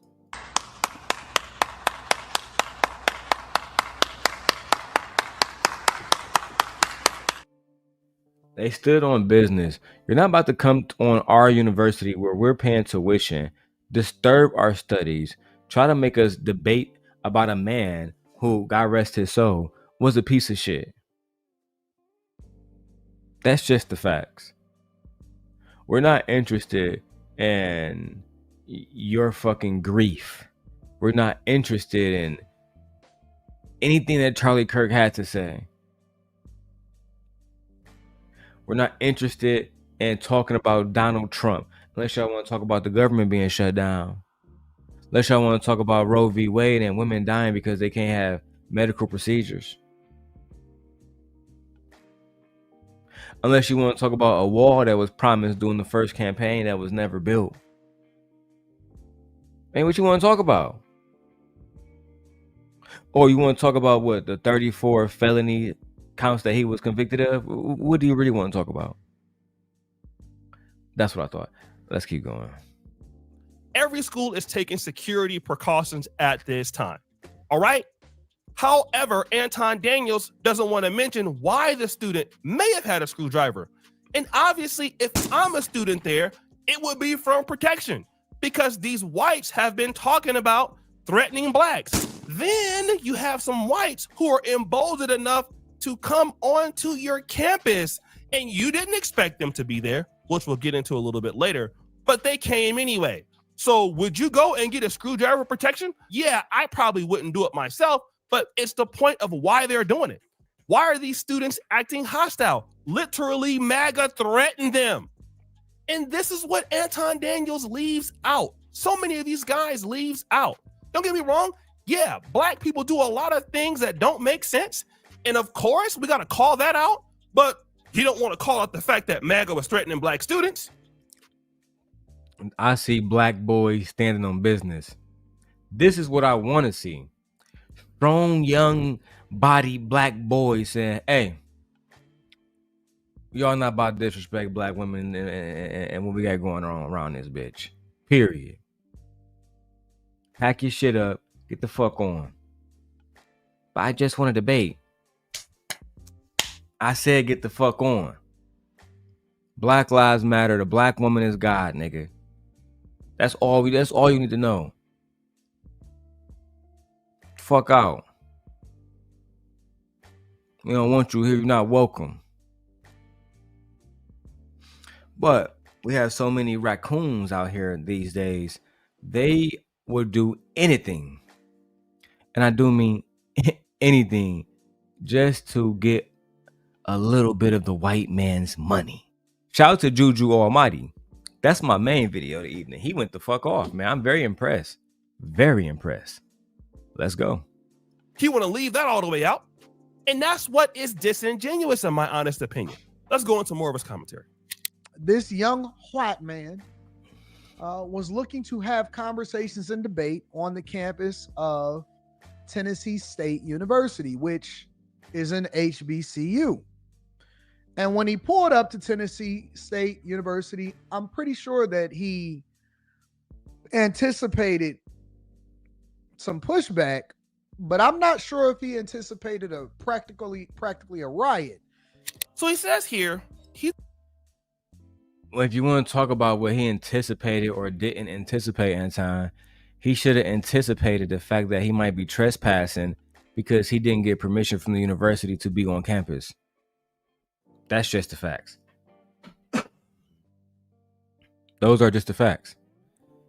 They stood on business. You're not about to come on our university where we're paying tuition, disturb our studies, try to make us debate about a man who, God rest his soul, was a piece of shit. That's just the facts. We're not interested in your fucking grief. We're not interested in anything that Charlie Kirk had to say. We're not interested in talking about Donald Trump unless y'all want to talk about the government being shut down. Unless y'all want to talk about Roe v. Wade and women dying because they can't have medical procedures. Unless you want to talk about a wall that was promised during the first campaign that was never built. Ain't what you want to talk about. Or you want to talk about what, the 34 felony counts that he was convicted of? What do you really want to talk about? That's what I thought. Let's keep going. Every school is taking security precautions at this time. All right? However, Anton Daniels doesn't want to mention why the student may have had a screwdriver. And obviously, if I'm a student there, it would be from protection because these whites have been talking about threatening blacks. Then you have some whites who are emboldened enough to come onto your campus and you didn't expect them to be there, which we'll get into a little bit later, but they came anyway. So would you go and get a screwdriver protection? Yeah, I probably wouldn't do it myself, but it's the point of why they're doing it. Why are these students acting hostile? Literally, MAGA threatened them. And this is what Anton Daniels leaves out. So many of these guys leaves out. Don't get me wrong. Yeah, black people do a lot of things that don't make sense. And of course, we got to call that out. But you don't want to call out the fact that MAGA was threatening black students. I see black boys standing on business. This is what I want to see. Strong, young body black boys saying, hey, y'all not about to disrespect black women and what we got going on around this bitch. Period. Pack your shit up. Get the fuck on. But I just want to debate. I said get the fuck on. Black lives matter. The black woman is God, nigga. That's all you need to know. Fuck out. We don't want you here. You're not welcome. But we have so many raccoons out here these days. They will do anything. And I do mean anything just to get a little bit of the white man's money. Shout out to Juju Almighty. That's my main video of the evening. He went the fuck off, man. I'm very impressed. Very impressed. Let's go. He want to leave that all the way out. And that's what is disingenuous in my honest opinion. Let's go into more of his commentary. This young white man was looking to have conversations and debate on the campus of Tennessee State University, which is an HBCU. And when he pulled up to Tennessee State University, I'm pretty sure that he anticipated some pushback, but I'm not sure if he anticipated a practically a riot. So he says here, well, if you want to talk about what he anticipated or didn't anticipate, Anton, he should have anticipated the fact that he might be trespassing because he didn't get permission from the university to be on campus. That's just the facts. Those are just the facts.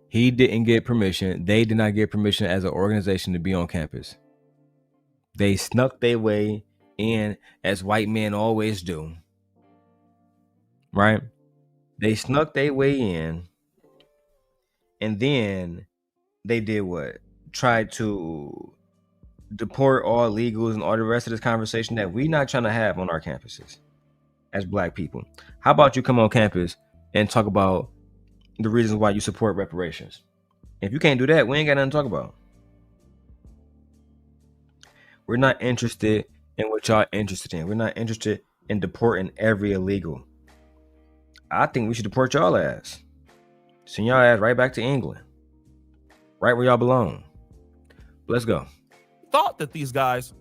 He didn't get permission. They did not get permission as an organization to be on campus. They snuck their way in, as white men always do. Right? They snuck their way in, and then they did what? Tried to deport all illegals and all the rest of this conversation that we're not trying to have on our campuses as black people. How about you come on campus and talk about the reasons why you support reparations? If you can't do that, we ain't got nothing to talk about. We're not interested in what y'all interested in. We're not interested in deporting every illegal. I think we should deport y'all ass. Send y'all ass right back to England. Right where y'all belong. Let's go. Thought that these guys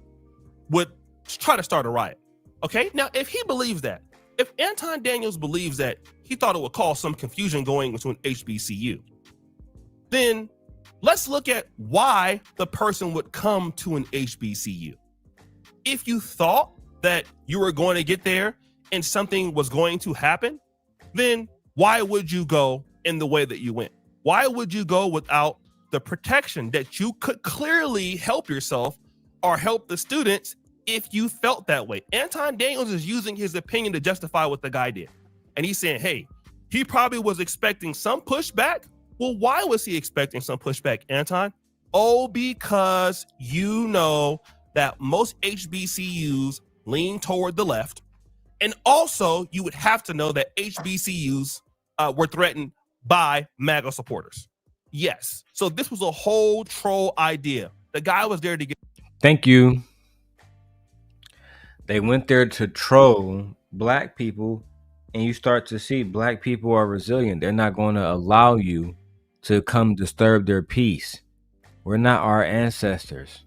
would try to start a riot. Okay, now if he believes that, if Anton Daniels believes that, he thought it would cause some confusion going into an HBCU, then let's look at why the person would come to an HBCU. If you thought that you were going to get there and something was going to happen, then why would you go in the way that you went? Why would you go without the protection that you could clearly help yourself or help the students if you felt that way? Anton Daniels is using his opinion to justify what the guy did. And he's saying, hey, he probably was expecting some pushback. Well, why was he expecting some pushback, Anton? Oh, because you know that most HBCUs lean toward the left. And also, you would have to know that HBCUs were threatened by MAGA supporters. Yes. So this was a whole troll idea. The guy was there to get... Thank you. They went there to troll black people, and you start to see black people are resilient. They're not going to allow you to come disturb their peace. We're not our ancestors.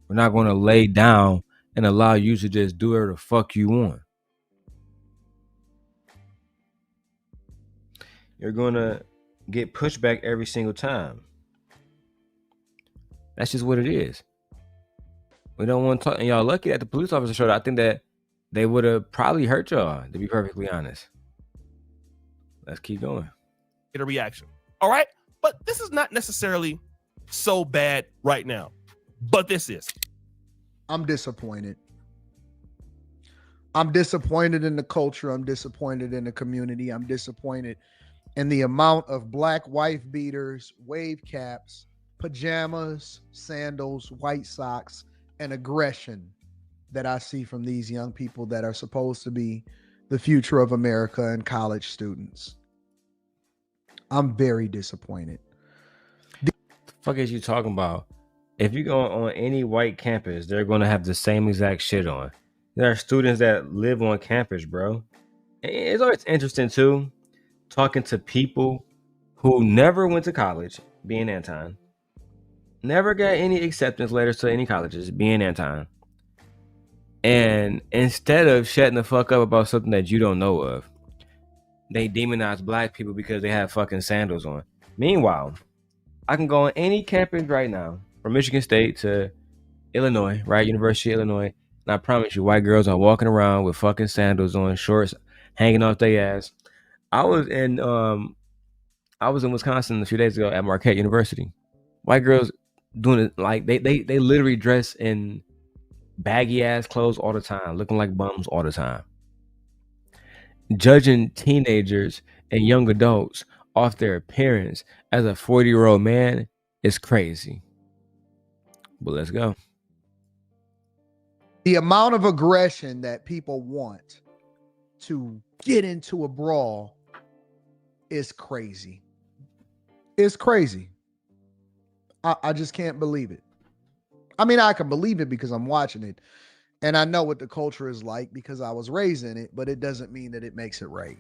We're not going to lay down and allow you to just do whatever the fuck you want. You're going to get pushed back every single time. That's just what it is. We don't want to talk. And y'all lucky that the police officer showed up. I think that they would have probably hurt y'all, to be perfectly honest. Let's keep going. Get a reaction. All right. But this is not necessarily so bad right now. But this is. I'm disappointed. I'm disappointed in the culture. I'm disappointed in the community. I'm disappointed in the amount of black wife beaters, wave caps, pajamas, sandals, white socks, and aggression that I see from these young people that are supposed to be the future of America and college students. I'm very disappointed. The fuck is you talking about? If you go on any white campus, they're going to have the same exact shit on. There are students that live on campus, bro. It's always interesting too, talking to people who never went to college, being Anton, never got any acceptance letters to any colleges, being Anton. And instead of shutting the fuck up about something that you don't know of, they demonize black people because they have fucking sandals on. Meanwhile, I can go on any campus right now, from Michigan State to Illinois, right? University of Illinois. And I promise you, white girls are walking around with fucking sandals on, shorts hanging off their ass. I was in Wisconsin a few days ago at Marquette University. White girls doing it like they literally dress in baggy ass clothes all the time, looking like bums all the time. Judging teenagers and young adults off their appearance as a 40-year-old man is crazy. But let's go. The amount of aggression that people want to get into a brawl is crazy. It's crazy. I just can't believe it. I mean, I can believe it because I'm watching it and I know what the culture is like because I was raised in it, but it doesn't mean that it makes it right.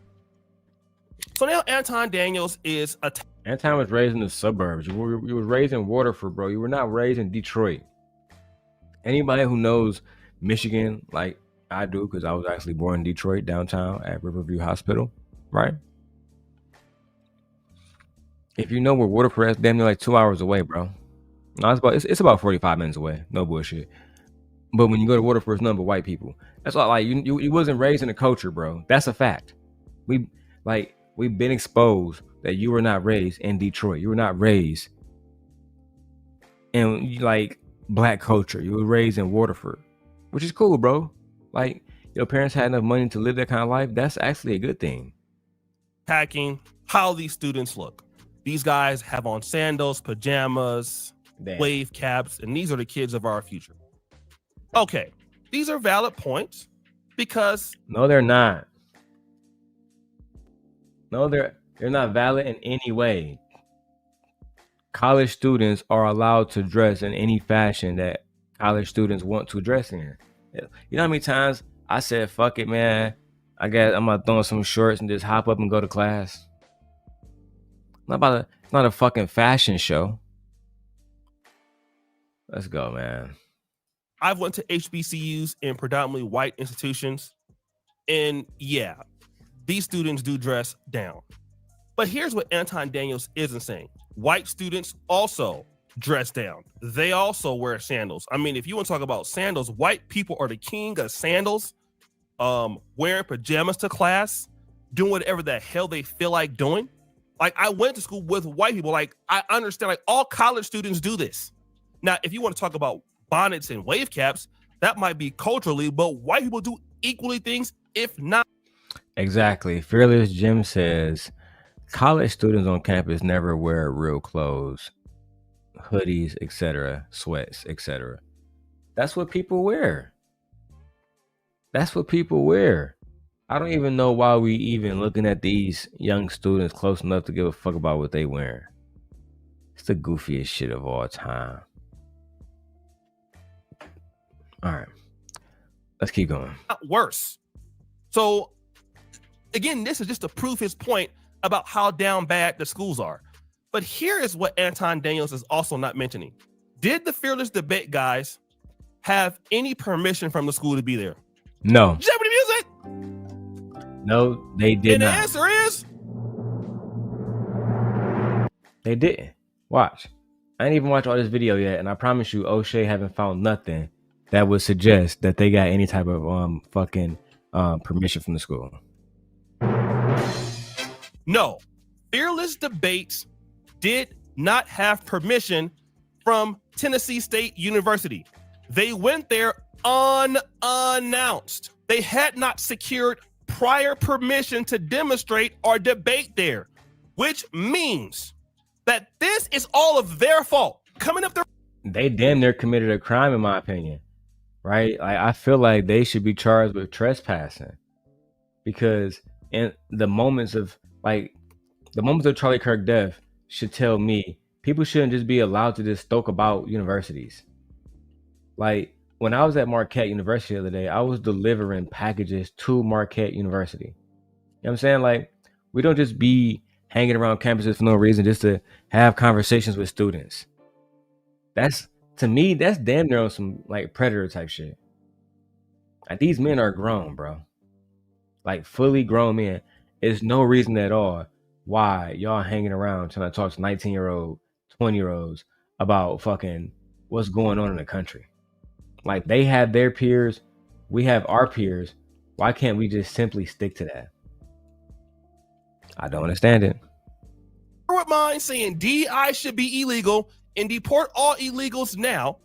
So now Anton Daniels is Anton was raised in the suburbs. You were raised in Waterford, bro. You were not raised in Detroit. Anybody who knows Michigan, like I do, because I was actually born in Detroit, downtown at Riverview Hospital, right? If you know where Waterford is, damn near like 2 hours away, bro. No, it's about 45 minutes away. No bullshit. But when you go to Waterford, it's nothing but white people. That's all. Like you wasn't raised in the culture, bro. That's a fact. We've been exposed that you were not raised in Detroit. You were not raised in like black culture. You were raised in Waterford, which is cool, bro. Like your parents had enough money to live that kind of life. That's actually a good thing. Attacking how these students look. These guys have on sandals, pajamas, wave caps, and these are the kids of our future. Okay, these are valid points because... No, they're not. No, they're not valid in any way. College students are allowed to dress in any fashion that college students want to dress in. You know how many times I said, fuck it, man. I'm gonna throw on some shorts and just hop up and go to class. It's not a fucking fashion show. Let's go, man. I've went to HBCUs in predominantly white institutions, and yeah, these students do dress down. But here's what Anton Daniels isn't saying. White students also dress down. They also wear sandals. I mean, if you want to talk about sandals, white people are the king of sandals, wearing pajamas to class, doing whatever the hell they feel like doing. Like, I went to school with white people. Like, I understand, like, all college students do this. Now, if you want to talk about bonnets and wave caps, that might be culturally, but white people do equally things, if not. Exactly. Fearless Jim says, college students on campus never wear real clothes, hoodies, etc., sweats, etc. That's what people wear. That's what people wear. I don't even know why we even looking at these young students close enough to give a fuck about what they wearing. It's the goofiest shit of all time. All right, let's keep going. Not worse. So again, this is just to prove his point about how down bad the schools are. But here is what Anton Daniels is also not mentioning. Did the Fearless Debate guys have any permission from the school to be there? No. Did you have any music? No, they did and not. The answer is they didn't. Watch. I ain't even watched all this video yet, and I promise you, Oshay haven't found nothing that would suggest that they got any type of permission from the school. No. Fearless Debates did not have permission from Tennessee State University. They went there unannounced. They had not secured prior permission to demonstrate or debate there, which means that this is all of their fault. Coming up there, they damn near committed a crime, in my opinion. Right? I feel like they should be charged with trespassing, because in the moments of Charlie Kirk death should tell me people shouldn't just be allowed to just stoke about universities. Like, when I was at Marquette University the other day, I was delivering packages to Marquette University. You know what I'm saying? Like, we don't just be hanging around campuses for no reason just to have conversations with students. To me, that's damn near on some like predator type shit. Like, these men are grown, bro. Like, fully grown men. There's no reason at all why y'all hanging around trying to talk to 19-year-old, 20-year-olds about fucking what's going on in the country. Like, they have their peers, we have our peers. Why can't we just simply stick to that? I don't understand it. With mine saying DI should be illegal and deport all illegals now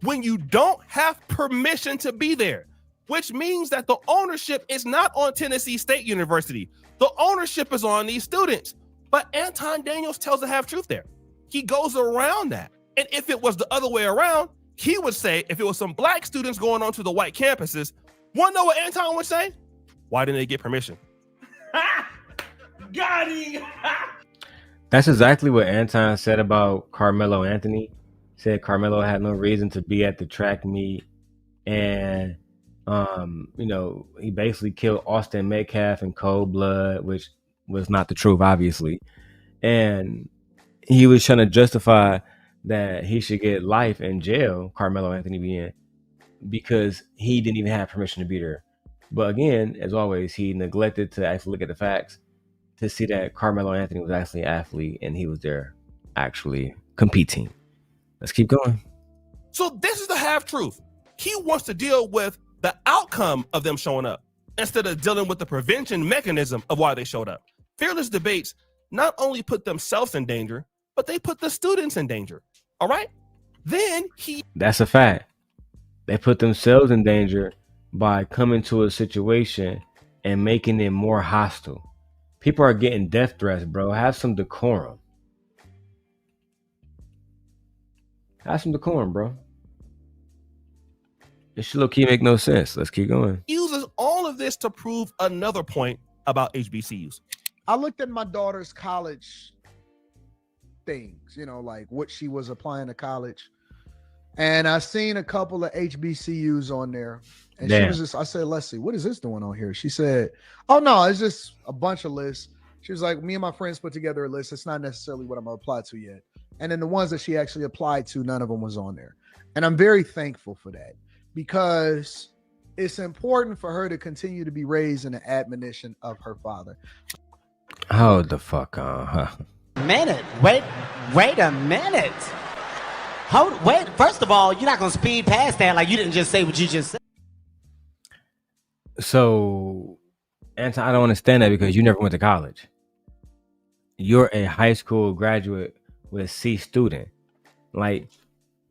when you don't have permission to be there, which means that the ownership is not on Tennessee State University. The ownership is on these students. But Anton Daniels tells the half-truth there. He goes around that. And if it was the other way around, he would say, if it was some black students going on to the white campuses, want to know what Anton would say? Why didn't they get permission? Got him. That's exactly what Anton said about Carmelo Anthony. Said Carmelo had no reason to be at the track meet, and he basically killed Austin Metcalf in cold blood, which was not the truth, obviously. And he was trying to justify that he should get life in jail, Carmelo Anthony being, because he didn't even have permission to be there. But again, as always, he neglected to actually look at the facts to see that Carmelo Anthony was actually an athlete and he was there actually competing. Let's keep going. So this is the half-truth. He wants to deal with the outcome of them showing up instead of dealing with the prevention mechanism of why they showed up. Fearless Debates not only put themselves in danger, but they put the students in danger. All right? That's a fact. They put themselves in danger by coming to a situation and making it more hostile. People are getting death threats, bro. Have some decorum. Have some decorum, bro. It should low-key make no sense. Let's keep going. Uses all of this to prove another point about HBCUs. I looked at my daughter's college things, like what she was applying to college. And I seen a couple of HBCUs on there. And Damn. she was just, I said, let's see, what is this doing on here? She said, oh no, it's just a bunch of lists. She was like, me and my friends put together a list. It's not necessarily what I'm gonna apply to yet. And then the ones that she actually applied to, none of them was on there. And I'm very thankful for that, because it's important for her to continue to be raised in the admonition of her father. Hold the fuck on, huh? Minute. Wait a minute. Wait. First of all, you're not gonna speed past that like you didn't just say what you just said. So, Anton, I don't understand that, because you never went to college. You're a high school graduate with a C student. Like,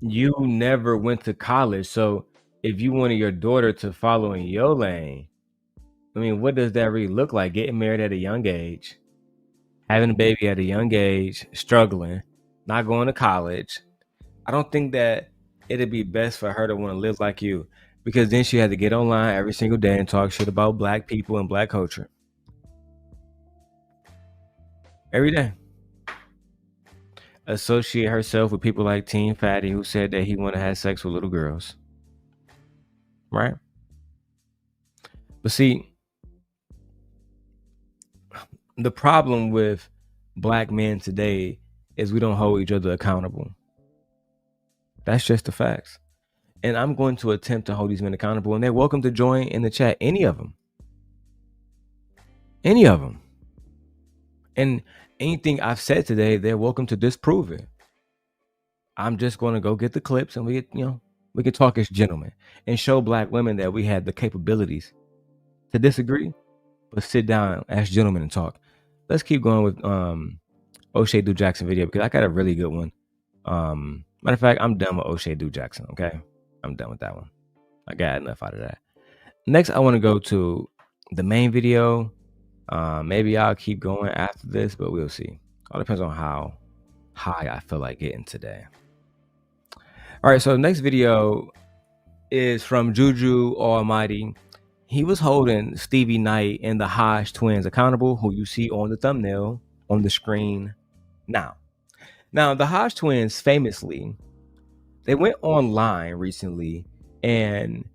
you never went to college. So if you wanted your daughter to follow in your lane, I mean, what does that really look like? Getting married at a young age, having a baby at a young age, struggling, not going to college. I don't think that it'd be best for her to want to live like you, because then she had to get online every single day and talk shit about black people and black culture. Every day. Associate herself with people like Teen Fatty, who said that he wanted to have sex with little girls. Right? But see, the problem with black men today is we don't hold each other accountable. That's just the facts. And I'm going to attempt to hold these men accountable, and they're welcome to join in the chat. Any of them. Any of them. And anything I've said today, they're welcome to disprove it. I'm just going to go get the clips, and we can talk as gentlemen and show black women that we had the capabilities to disagree, but sit down as gentlemen and talk. Let's keep going with Oshay Duke Jackson video, because I got a really good one. Matter of fact, I'm done with Oshay Duke Jackson. Okay, I'm done with that one. I got enough out of that. Next, I want to go to the main video. Maybe I'll keep going after this, but we'll see. All depends on how high I feel like getting today. All right, so the next video is from Juju Almighty. He was holding Stevie Knight and the Hodge twins accountable, who you see on the thumbnail on the screen now. Now, the Hodge twins famously, they went online recently, and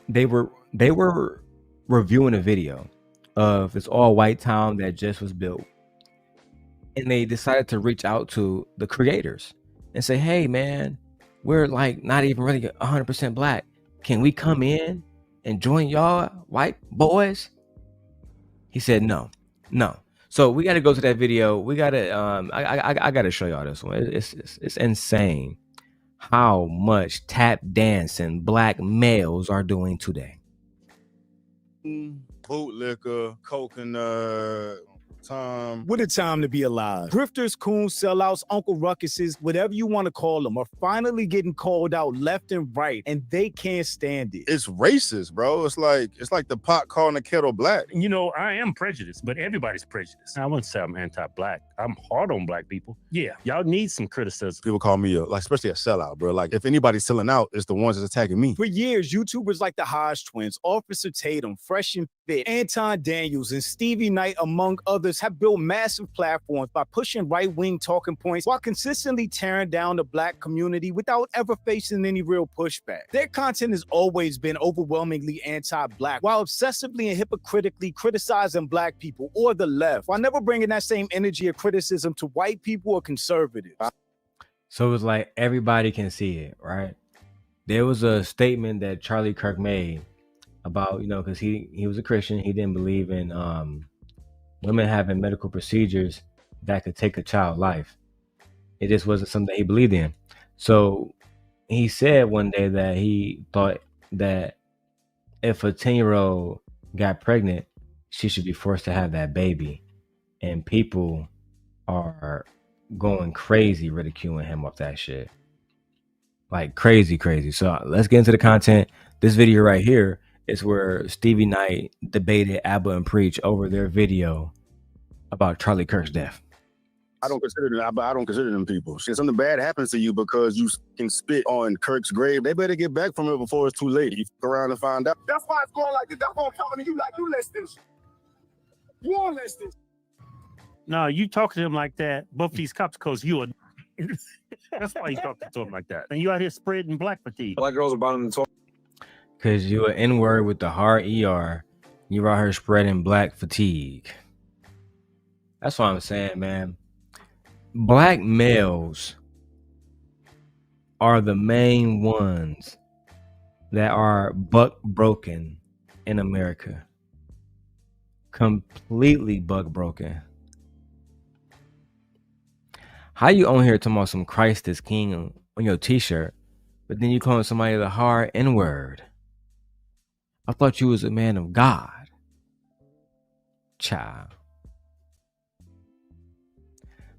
they were reviewing a video of this all-white town that just was built. And they decided to reach out to the creators and say, hey, man, we're like not even really 100% black. Can we come in and join y'all white boys? He said, no. So we got to go to that video. We got to, I got to show y'all this one. It's insane how much tap dancing black males are doing today. Bootlicker, coconut, time. What a time to be alive. Grifters, coons, sellouts, Uncle Ruckuses, whatever you want to call them, are finally getting called out left and right, and they can't stand it. It's racist, bro. It's like the pot calling the kettle black. You know, I am prejudiced, but everybody's prejudiced. I wouldn't say I'm anti-black. I'm hard on black people. Yeah, y'all need some criticism. People call me especially a sellout, bro. Like, if anybody's selling out, it's the ones that's attacking me. For years, YouTubers like the Hodge twins, Officer Tatum, Fresh and Fit, Anton Daniels, and Stevie Knight, among others, have built massive platforms by pushing right-wing talking points while consistently tearing down the black community without ever facing any real pushback. Their content has always been overwhelmingly anti-black, while obsessively and hypocritically criticizing black people or the left, while never bringing that same energy of criticism to white people or conservatives. So it's like everybody can see it, right? There was a statement that Charlie Kirk made about, because he was a Christian. He didn't believe in women having medical procedures that could take a child's life. It just wasn't something he believed in. So he said one day that he thought that if a 10-year-old got pregnant, she should be forced to have that baby. And people are going crazy ridiculing him off that shit. Like crazy. So let's get into the content. This video right here is where Stevie Knight debated Abba and Preach over their video about Charlie Kirk's death. I don't consider them people. Shit, something bad happens to you because you can spit on Kirk's grave. They better get back from it before it's too late. You fuck around and find out. That's why it's going like this. That's why I'm talking to you like you listen. You all listen. No, you talk to him like that. Both these cops, because you are. That's why you talking to him like that. And you out here spreading black fatigue. Black girls are bottom the toilet. Cause you an N-word with the hard ER. You're out here spreading black fatigue. That's what I'm saying, man. Black males are the main ones that are buck broken in America. Completely buck broken. How you on here talking about some Christ is King on your t-shirt, but then you calling somebody the hard N-word? I thought you was a man of God. Child.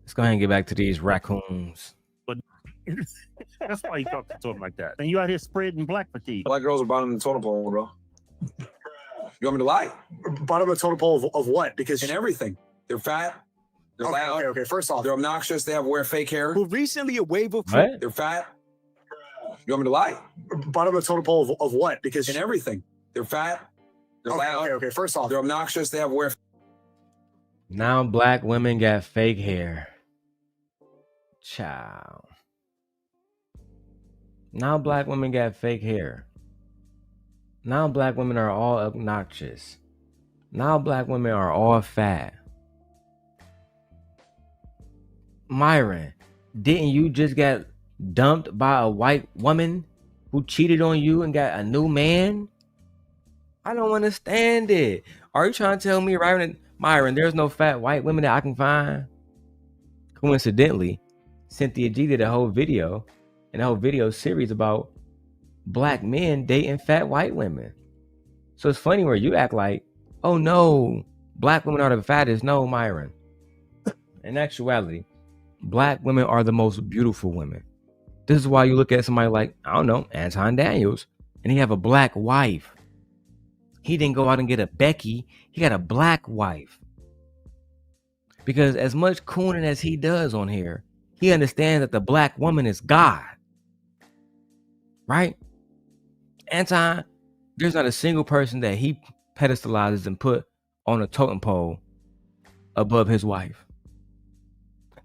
Let's go ahead and get back to these raccoons. But that's why you talking to him like that. And you out here spreading black fatigue. Black girls are bottom of the totem pole, bro. You want me to lie? Bottom of the totem pole of what? Because In everything. They're fat. They're okay, loud. okay. First off, They're obnoxious. They wear fake hair. Who recently a wave of What? They're fat. You want me to lie? bottom of the totem pole of what? Because In everything. They're fat. They're okay, loud. okay. First off, They're obnoxious. They wear. Now black women got fake hair. Child. Now black women got fake hair. Now black women are all obnoxious. Now black women are all fat. Myron, didn't you just get dumped by a white woman who cheated on you and got a new man? I don't understand it. Are you trying to tell me, Myron, there's no fat white women that I can find? Coincidentally, Cynthia G did a whole video and a whole video series about black men dating fat white women. So it's funny where you act like, oh no, black women are the fattest. No, Myron. In actuality, black women are the most beautiful women. This is why you look at somebody like, I don't know, Anton Daniels, and he have a black wife. He didn't go out and get a Becky. He got a black wife. Because as much cooning as he does on here, he understands that the black woman is God. Right? Anton, there's not a single person that he pedestalizes and put on a totem pole above his wife.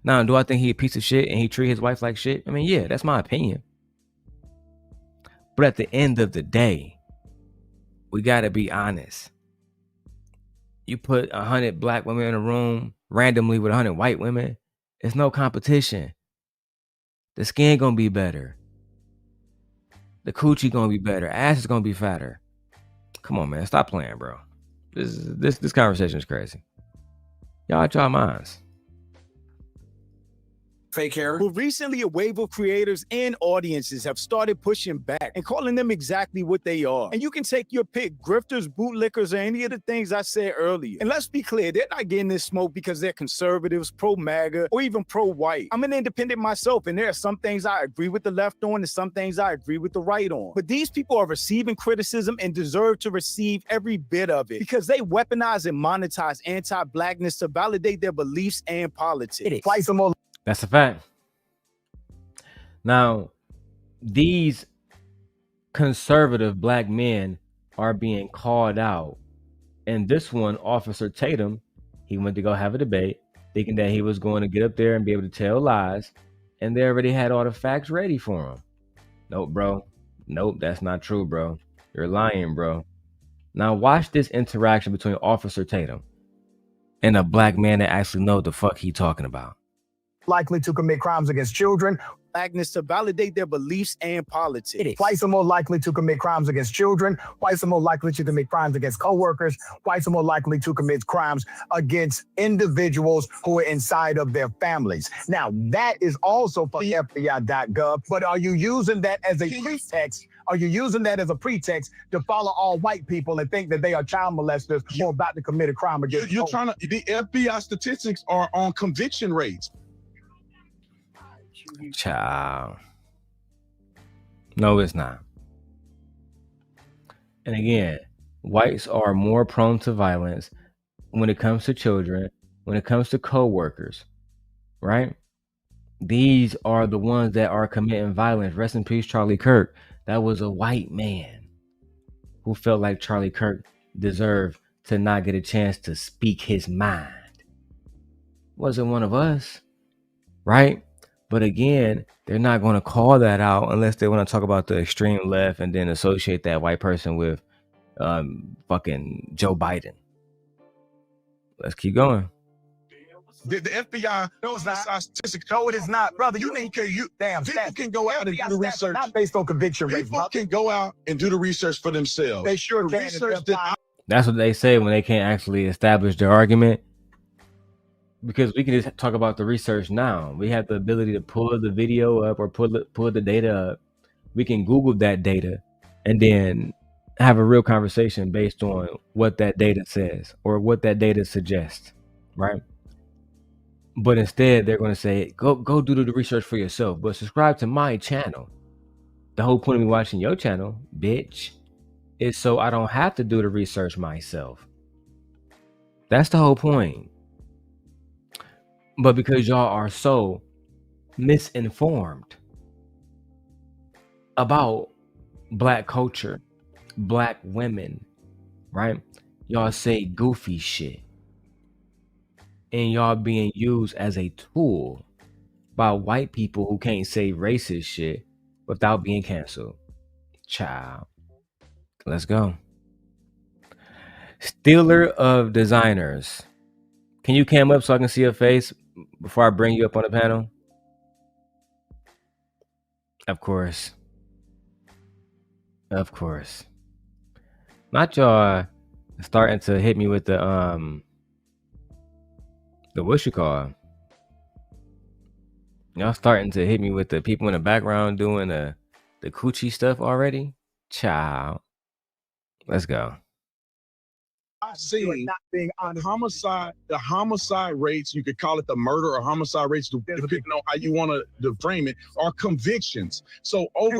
Now, do I think he a piece of shit and he treat his wife like shit? I mean, yeah, that's my opinion. But at the end of the day, we gotta be honest. You put 100 black women in a room randomly with 100 white women, it's no competition. The skin gonna be better. The coochie gonna be better. Ass is gonna be fatter. Come on, man, stop playing, bro. This conversation is crazy. Y'all try minds. Fake hair. Who recently a wave of creators and audiences have started pushing back and calling them exactly what they are. And you can take your pick, grifters, bootlickers, or any of the things I said earlier. And let's be clear, they're not getting this smoke because they're conservatives, pro-MAGA, or even pro-white. I'm an independent myself, and there are some things I agree with the left on and some things I agree with the right on. But these people are receiving criticism and deserve to receive every bit of it because they weaponize and monetize anti-blackness to validate their beliefs and politics. Play some more. That's a fact. Now, these conservative black men are being called out. And this one, Officer Tatum, he went to go have a debate, thinking that he was going to get up there and be able to tell lies. And they already had all the facts ready for him. Nope, bro. Nope, that's not true, bro. You're lying, bro. Now, watch this interaction between Officer Tatum and a black man that actually knows what the fuck he talking about. Likely to commit crimes against children. Blackness to validate their beliefs and politics. Whites are more likely to commit crimes against children. Whites are more likely to commit crimes against co-workers. Whites are more likely to commit crimes against individuals who are inside of their families. Now, that is also for the FBI.gov, but are you using that as a pretext? Are you using that as a pretext to follow all white people and think that they are child molesters or about to commit a crime against You're trying to, the FBI statistics are on conviction rates. Child. No, it's not. And again, whites are more prone to violence when it comes to children, when it comes to co-workers, right? These are the ones that are committing violence. Rest in peace, Charlie Kirk. That was a white man who felt like Charlie Kirk deserved to not get a chance to speak his mind. Wasn't one of us, right? But again, they're not going to call that out unless they want to talk about the extreme left and then associate that white person with fucking Joe Biden. Let's keep going. The FBI knows that statistics. No, it is not, brother. You think people can go out and do the research, not based on conviction rate. People can go out and do the research for themselves. They sure can. That's what they say when they can't actually establish their argument. Because we can just talk about the research now. We have the ability to pull the video up or pull the data up. We can Google that data and then have a real conversation based on what that data says or what that data suggests, right? But instead, they're going to say, go do the research for yourself, but subscribe to my channel. The whole point of me watching your channel, bitch, is so I don't have to do the research myself. That's the whole point. But because y'all are so misinformed about Black culture, Black women, right? Y'all say goofy shit. And y'all being used as a tool by white people who can't say racist shit without being canceled. Child. Let's go. Stealer of designers. Can you cam up so I can see your face before I bring you up on the panel? Of course. Of course. Not y'all starting to hit me with the what you call? Y'all starting to hit me with the people in the background doing the coochie stuff already? Child. Let's go. I see not being on the homicide rates, you could call it the murder or homicide rates, depending on how you want to frame it, are convictions. So if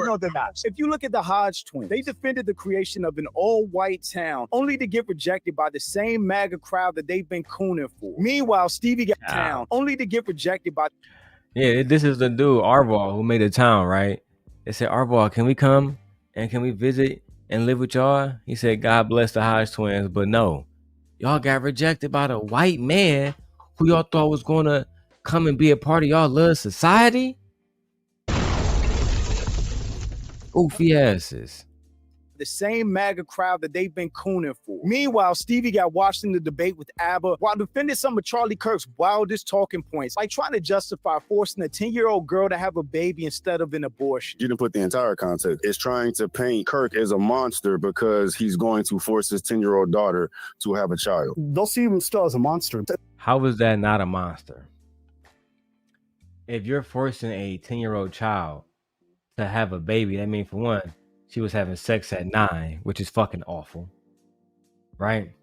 you look at the Hodge twins, they defended the creation of an all-white town only to get rejected by the same MAGA crowd that they've been cooning for. Meanwhile, Stevie got town only to get rejected by. Yeah, this is the dude, Arval, who made the town, right? They said, Arval, can we come and can we visit and live with y'all? He said, God bless the Hodge twins, but no. Y'all got rejected by the white man who y'all thought was going to come and be a part of y'all love society? Goofy asses. The same MAGA crowd that they've been cooning for. Meanwhile, Stevie got watched in the debate with ABBA while defending some of Charlie Kirk's wildest talking points, like trying to justify forcing a 10-year-old girl to have a baby instead of an abortion. You didn't put the entire context. It's trying to paint Kirk as a monster because he's going to force his 10-year-old daughter to have a child. They'll see him still as a monster. How is that not a monster? If you're forcing a 10-year-old child to have a baby, that means, for one, she was having sex at 9, which is fucking awful, right?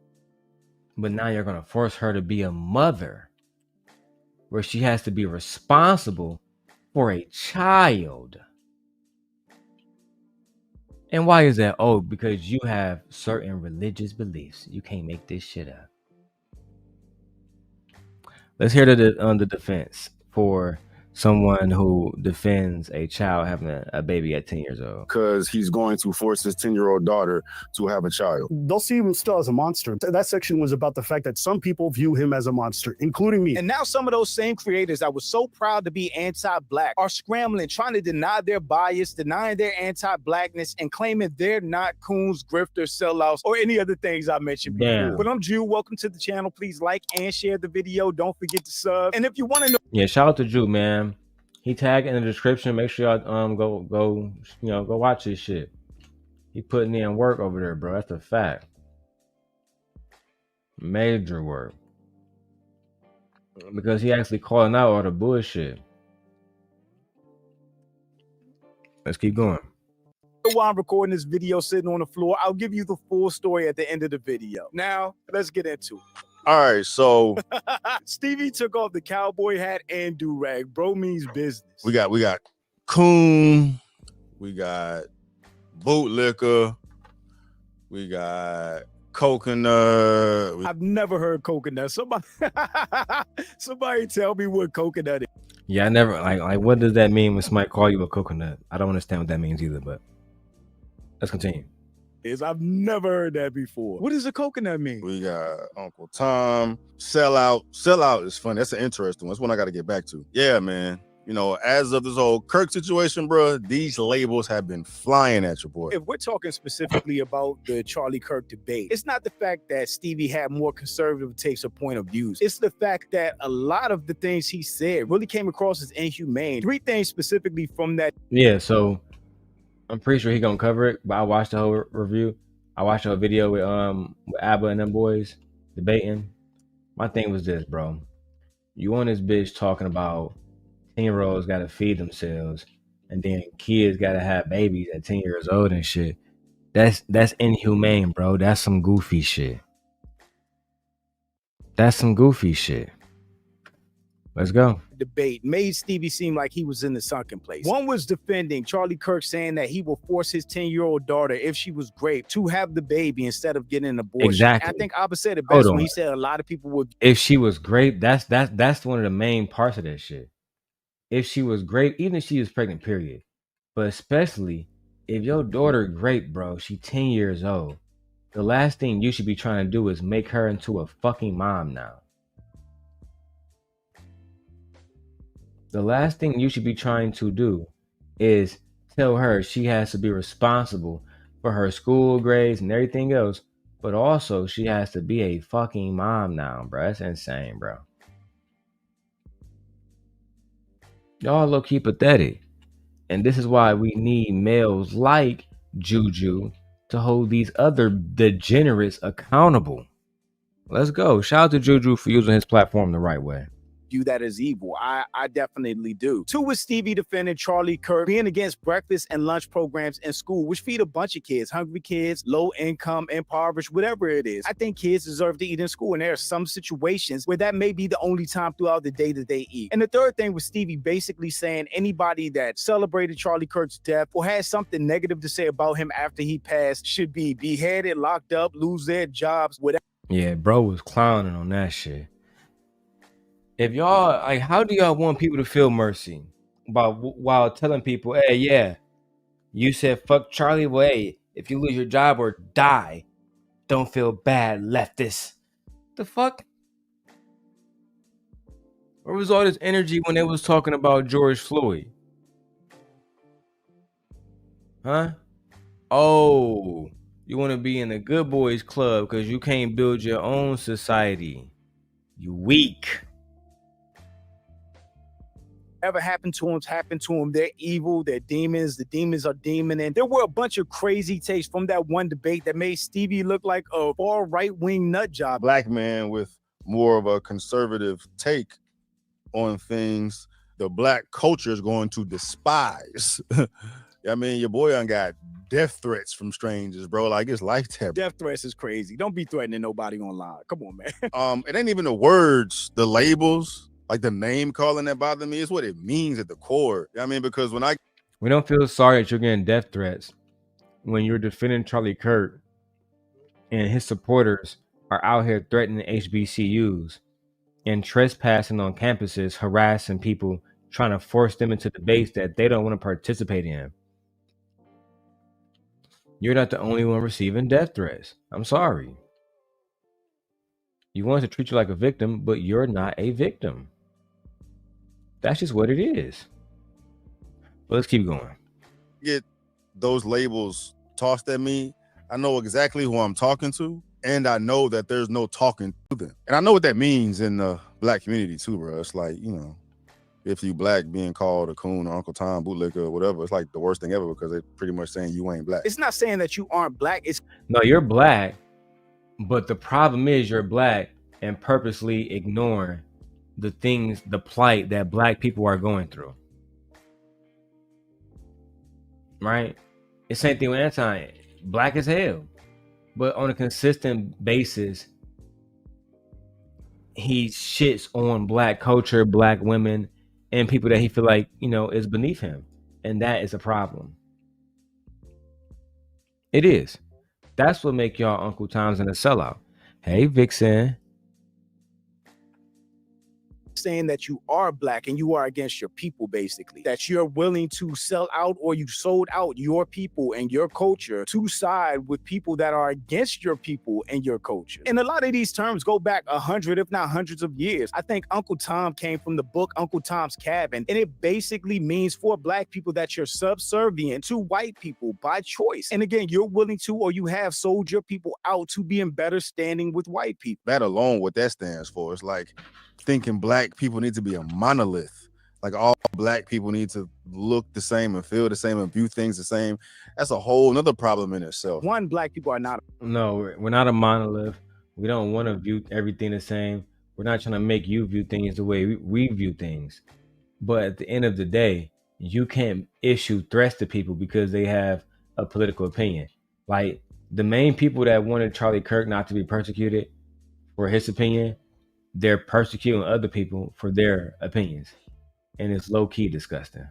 But now you're going to force her to be a mother where she has to be responsible for a child. And why is that? Oh, because you have certain religious beliefs. You can't make this shit up. Let's hear the defense for someone who defends a child having a baby at 10 years old. Because he's going to force his 10-year-old daughter to have a child. They'll see him still as a monster. That section was about the fact that some people view him as a monster, including me. And now some of those same creators that were so proud to be anti-Black are scrambling, trying to deny their bias, denying their anti-Blackness, and claiming they're not coons, grifters, sellouts, or any other things I mentioned before. Damn. But I'm Drew. Welcome to the channel. Please like and share the video. Don't forget to sub. And if you want to know... Yeah, shout out to Drew, man. He tagged in the description. Make sure y'all go watch his shit. He putting in work over there, bro. That's a fact. Major work. Because he actually calling out all the bullshit. Let's keep going. While I'm recording this video sitting on the floor, I'll give you the full story at the end of the video. Now, let's get into it. All right, so Stevie took off the cowboy hat and do-rag. Bro means business. we got coon, we got bootlicker, we got coconut. I've never heard coconut. Somebody tell me what coconut is. Yeah, I never like what does that mean when somebody call you a coconut? I don't understand what that means either, but let's continue. I've never heard that before. What does a coconut mean? We got Uncle Tom, Sellout. Sellout is funny. That's an interesting one. That's one I got to get back to. Yeah, man. as of this whole Kirk situation, bro, these labels have been flying at your boy. If we're talking specifically about the Charlie Kirk debate, it's not the fact that Stevie had more conservative takes or point of views. It's the fact that a lot of the things he said really came across as inhumane. 3 things specifically from that. Yeah, so I'm pretty sure he gonna cover it, but I watched the whole review. I watched a video with Abba and them boys debating. My thing was this, bro. You on this bitch talking about 10-year-olds gotta feed themselves, and then kids gotta have babies at 10 years old and shit. That's inhumane, bro. That's some goofy shit. That's some goofy shit. Let's go. Debate made Stevie seem like he was in the sunken place. One was defending Charlie Kirk, saying that he will force his 10-year-old daughter, if she was raped, to have the baby instead of getting an abortion. Exactly. And I think Abba said it best when he said a lot of people would. If she was great, that's one of the main parts of that shit. If she was great, even if she was pregnant, period. But especially if your daughter great, bro, she 10 years old. The last thing you should be trying to do is make her into a fucking mom now. The last thing you should be trying to do is tell her she has to be responsible for her school grades and everything else, but also she has to be a fucking mom now, bro. That's insane, bro. Y'all low-key pathetic. And this is why we need males like Juju to hold these other degenerates accountable. Let's go. Shout out to Juju for using his platform the right way. View that as evil. I definitely do. 2 was Stevie defending Charlie Kirk being against breakfast and lunch programs in school, which feed a bunch of kids, hungry kids, low income, impoverished, whatever it is. I think kids deserve to eat in school, and there are some situations where that may be the only time throughout the day that they eat. And the third thing was Stevie basically saying anybody that celebrated Charlie Kirk's death or had something negative to say about him after he passed should be beheaded, locked up, lose their jobs, whatever. Yeah, bro was clowning on that shit. If y'all, like, how do y'all want people to feel mercy while telling people, hey, yeah, you said fuck Charlie, well, hey, if you lose your job or die, don't feel bad, leftist. The fuck? Where was all this energy when they was talking about George Floyd? Huh? Oh, you want to be in the good boys club because you can't build your own society. You weak. Ever happened to them. They're evil. They're demons. The demons are demon. And there were a bunch of crazy takes from that one debate that made Stevie look like a far right-wing nut job. Black man with more of a conservative take on things, the black culture is going to despise. I mean, your boy done got death threats from strangers, bro. Like, it's like that. Death threats is crazy. Don't be threatening nobody online. Come on, man. It ain't even the words, the labels. Like the name calling that bother me is what it means at the core. I mean, because we don't feel sorry that you're getting death threats when you're defending Charlie Kirk and his supporters are out here threatening HBCUs and trespassing on campuses, harassing people, trying to force them into debates that they don't want to participate in. You're not the only one receiving death threats. I'm sorry. You want us to treat you like a victim, but you're not a victim. That's just what it is. But let's keep going. Get those labels tossed at me. I know exactly who I'm talking to, and I know that there's no talking to them. And I know what that means in the black community too, bro. It's like, if you black, being called a coon or Uncle Tom, bootlicker or whatever, it's like the worst thing ever because they're pretty much saying you ain't black. It's not saying that you aren't black. No, you're black, but the problem is you're black and purposely ignoring the things, the plight that black people are going through. Right? It's the same thing with Anton. Black as hell. But on a consistent basis, he shits on black culture, black women, and people that he feel like, is beneath him. And that is a problem. It is. That's what make y'all Uncle Tom's and a sellout. Hey, Vixen. saying that you are black and you are against your people, basically. That you're willing to sell out, or you sold out your people and your culture to side with people that are against your people and your culture. And a lot of these terms go back 100, if not hundreds of years. I think Uncle Tom came from the book Uncle Tom's Cabin, and it basically means for black people that you're subservient to white people by choice. And again, you're willing to, or you have sold your people out to be in better standing with white people. That alone, what that stands for, is like thinking black people need to be a monolith. Like all black people need to look the same and feel the same and view things the same. That's a whole nother problem in itself. One, black people are not. No, we're not a monolith. We don't want to view everything the same. We're not trying to make you view things the way we view things. But at the end of the day, you can't issue threats to people because they have a political opinion. Like the main people that wanted Charlie Kirk not to be persecuted for his opinion, they're persecuting other people for their opinions. And it's low-key disgusting.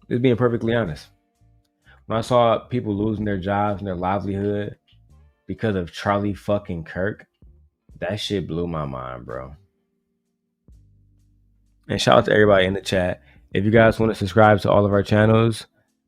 Just being perfectly honest. When I saw people losing their jobs and their livelihood because of Charlie fucking Kirk, that shit blew my mind, bro. And shout out to everybody in the chat. If you guys want to subscribe to all of our channels,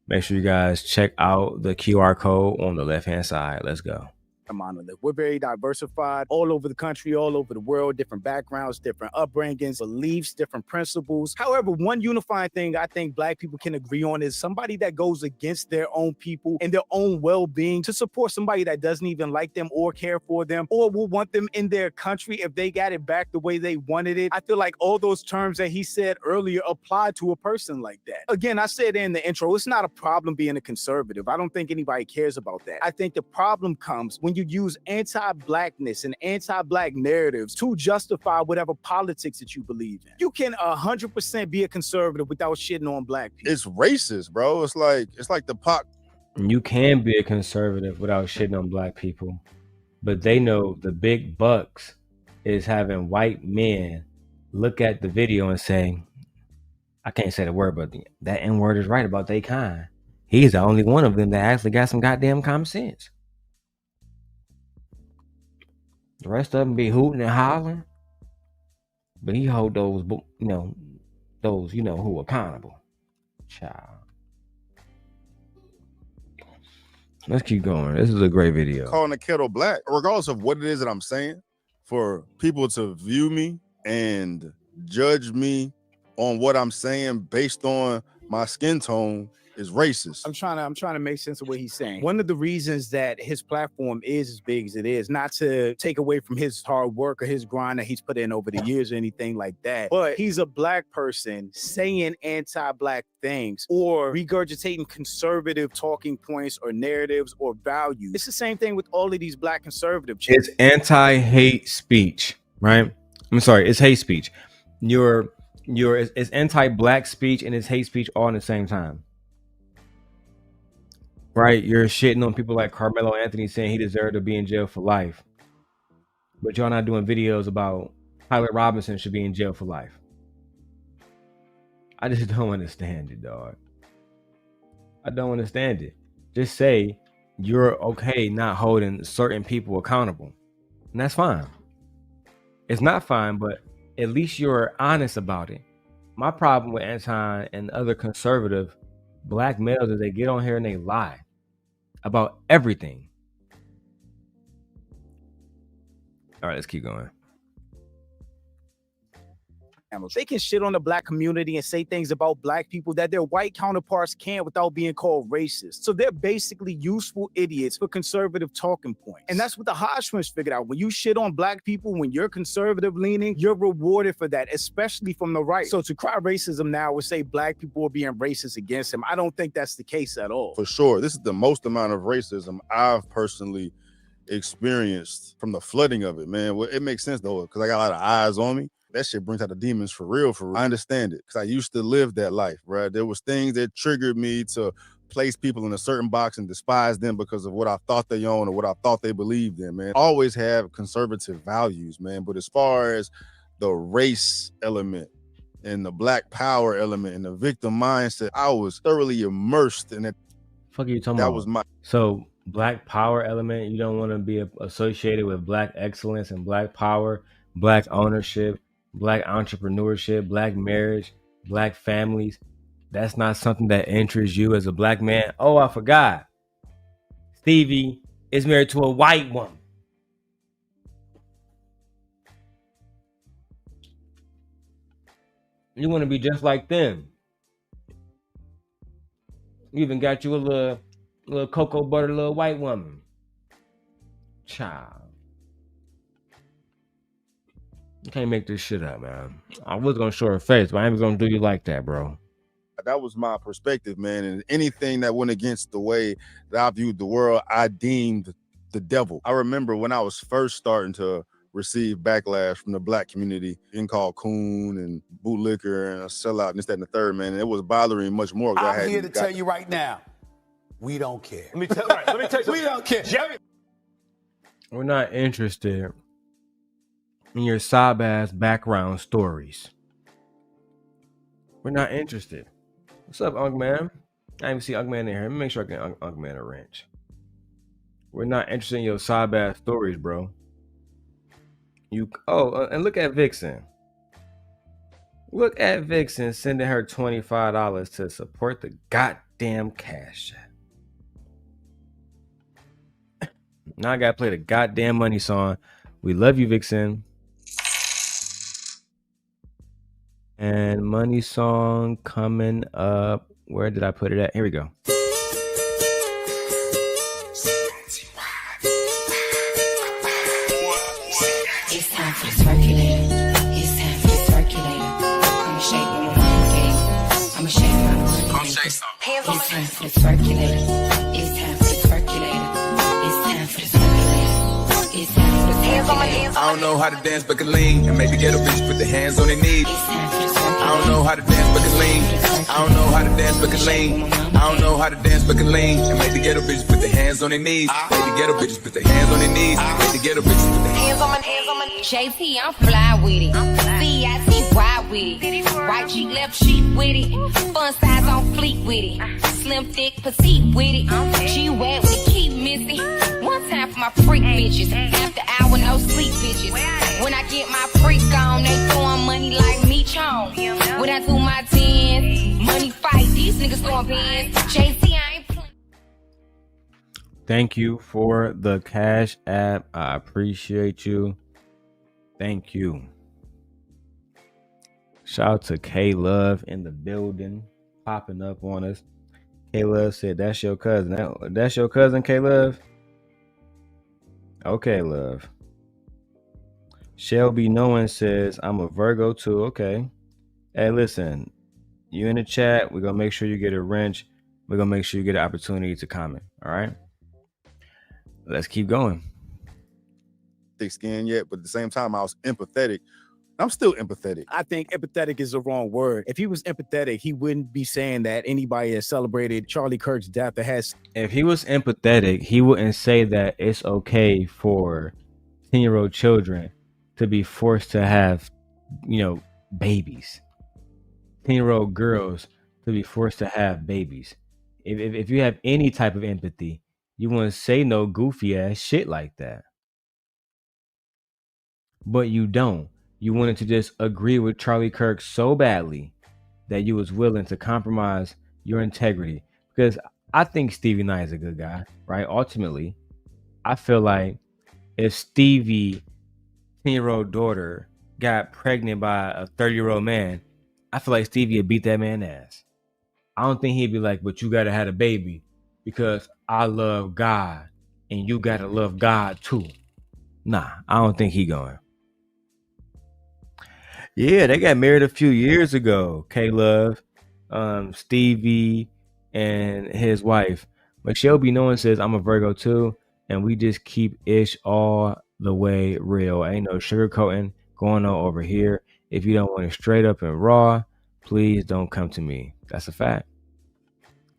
make sure you guys check out the QR code on the left-hand side. Let's go. A monolith. We're very diversified all over the country, all over the world, different backgrounds, different upbringings, beliefs, different principles. However, one unifying thing I think black people can agree on is somebody that goes against their own people and their own well-being to support somebody that doesn't even like them or care for them or will want them in their country if they got it back the way they wanted it. I feel like all those terms that he said earlier apply to a person like that. Again, I said in the intro, it's not a problem being a conservative. I don't think anybody cares about that. I think the problem comes when you use anti-blackness and anti-black narratives to justify whatever politics that you believe in. You can 100% be a conservative without shitting on black people. It's racist, bro. It's like the Pac. You can be a conservative without shitting on black people, but they know the big bucks is having white men look at the video and say, I can't say the word, but that N-word is right about they kind. He's the only one of them that actually got some goddamn common sense. The rest of them be hooting and hollering, but he hold those, who accountable. Child. Let's keep going. This is a great video. Calling the kettle black, regardless of what it is that I'm saying, for people to view me and judge me on what I'm saying based on my skin tone is racist. I'm trying to make sense of what he's saying. One of the reasons that his platform is as big as it is, not to take away from his hard work or his grind that he's put in over the years or anything like that, but he's a black person saying anti-black things or regurgitating conservative talking points or narratives or values. It's the same thing with all of these black conservative chicks. It's anti-hate speech, right? I'm sorry, it's hate speech. It's anti-black speech and it's hate speech all at the same time. Right, you're shitting on people like Carmelo Anthony saying he deserved to be in jail for life. But y'all not doing videos about Tyler Robinson should be in jail for life. I just don't understand it, dog. I don't understand it. Just say you're okay not holding certain people accountable. And that's fine. It's not fine, but at least you're honest about it. My problem with Anton and other conservative black males is they get on here and they lie about everything. All right, let's keep going. They can shit on the black community and say things about black people that their white counterparts can't without being called racist. So they're basically useful idiots for conservative talking points. And that's what the HodgeTwins figured out. When you shit on black people, when you're conservative leaning, you're rewarded for that, especially from the right. So to cry racism now would say black people are being racist against him. I don't think that's the case at all. For sure. This is the most amount of racism I've personally experienced from the flooding of it, man. Well, it makes sense though, because I got a lot of eyes on me. That shit brings out the demons for real, for real. I understand it because I used to live that life, right? There was things that triggered me to place people in a certain box and despise them because of what I thought they owned or what I thought they believed in, man. I always have conservative values, man. But as far as the race element and the black power element and the victim mindset, I was thoroughly immersed in it. Fuck are you talking about? That was my... So black power element, you don't want to be associated with black excellence and black power, black ownership, black entrepreneurship, black marriage, black families, that's not something that interests you as a black man. Oh, I forgot. Stevie is married to a white woman. You want to be just like them. You even got you a little cocoa butter, little white woman. Child. You can't make this shit up, man. I was gonna show her face, but I ain't gonna do you like that, bro. That was my perspective, man. And anything that went against the way that I viewed the world, I deemed the devil. I remember when I was first starting to receive backlash from the black community, being called coon and bootlicker and a sellout and this, that, and the third, man. And it was bothering me much more. I'm here to tell you right now, we don't care. Let me tell you, we don't care. We're not interested in your sob-ass background stories. We're not interested. What's up, Unk Man? I didn't even see Unk Man in here. Let me make sure I get Unk Man a wrench. We're not interested in your sob-ass stories, bro. And look at Vixen. Look at Vixen sending her $25 to support the goddamn Cash App. Now I gotta play the goddamn money song. We love you, Vixen. And money song coming up. Where did I put it at? Here we go. It's time for the circulator. It's time for the circulator. I'ma shake my money game. I'ma shake my money game. It's time for the circulator. It's time for the circulator. It's time for the circulator. It's time for the circulator. I don't know how to dance but can lean and make the ghetto bitch put their hands on their knees. I don't know how to dance but can lean. I don't know how to dance but can lean. I don't know how to dance but can lean and make the ghetto bitches put their hands on their knees. Make the ghetto bitches put their hands on their knees. Make the ghetto bitches put their hands on my hands on my knees. JT, I'm fly with it. CIT, with it. Right cheek, left cheek with it. Fun size on fleek with it. Slim, thick, petite with it. G-Wag with the keep missing. One time for my freak bitches. After hour, no sleep bitches. When I get my freak on, they throwing money like me chong. When I do my 10, money fight, these niggas throwing pins. JT, I ain't playing. Thank you for the Cash App. I appreciate you. Thank you. Shout out to K Love in the building, popping up on us. K Love said, "That's your cousin." That's your cousin, K Love. Okay, Love. Shelby Nolan says, "I'm a Virgo too." Okay. Hey, listen, you in the chat. We're gonna make sure you get a wrench. We're gonna make sure you get an opportunity to comment. All right. Let's keep going. Thick skin yet, but at the same time, I was empathetic. I'm still empathetic. I think empathetic is the wrong word. If he was empathetic, he wouldn't be saying that anybody has celebrated Charlie Kirk's death that has. If he was empathetic, he wouldn't say that it's okay for 10-year-old children to be forced to have, babies. 10-year-old girls to be forced to have babies. If you have any type of empathy, you wouldn't say no goofy ass shit like that. But you don't. You wanted to just agree with Charlie Kirk so badly that you was willing to compromise your integrity. Because I think Stevie Knight is a good guy, right? Ultimately, I feel like if Stevie, 10-year-old daughter, got pregnant by a 30-year-old man, I feel like Stevie would beat that man's ass. I don't think he'd be like, "But you gotta have a baby because I love God and you gotta love God too." Nah, I don't think he going. Yeah, they got married a few years ago. K-Love, Stevie, and his wife. But Shelby Nolan says, "I'm a Virgo too, and we just keep ish all the way real. Ain't no sugarcoating going on over here. If you don't want it straight up and raw, please don't come to me." That's a fact.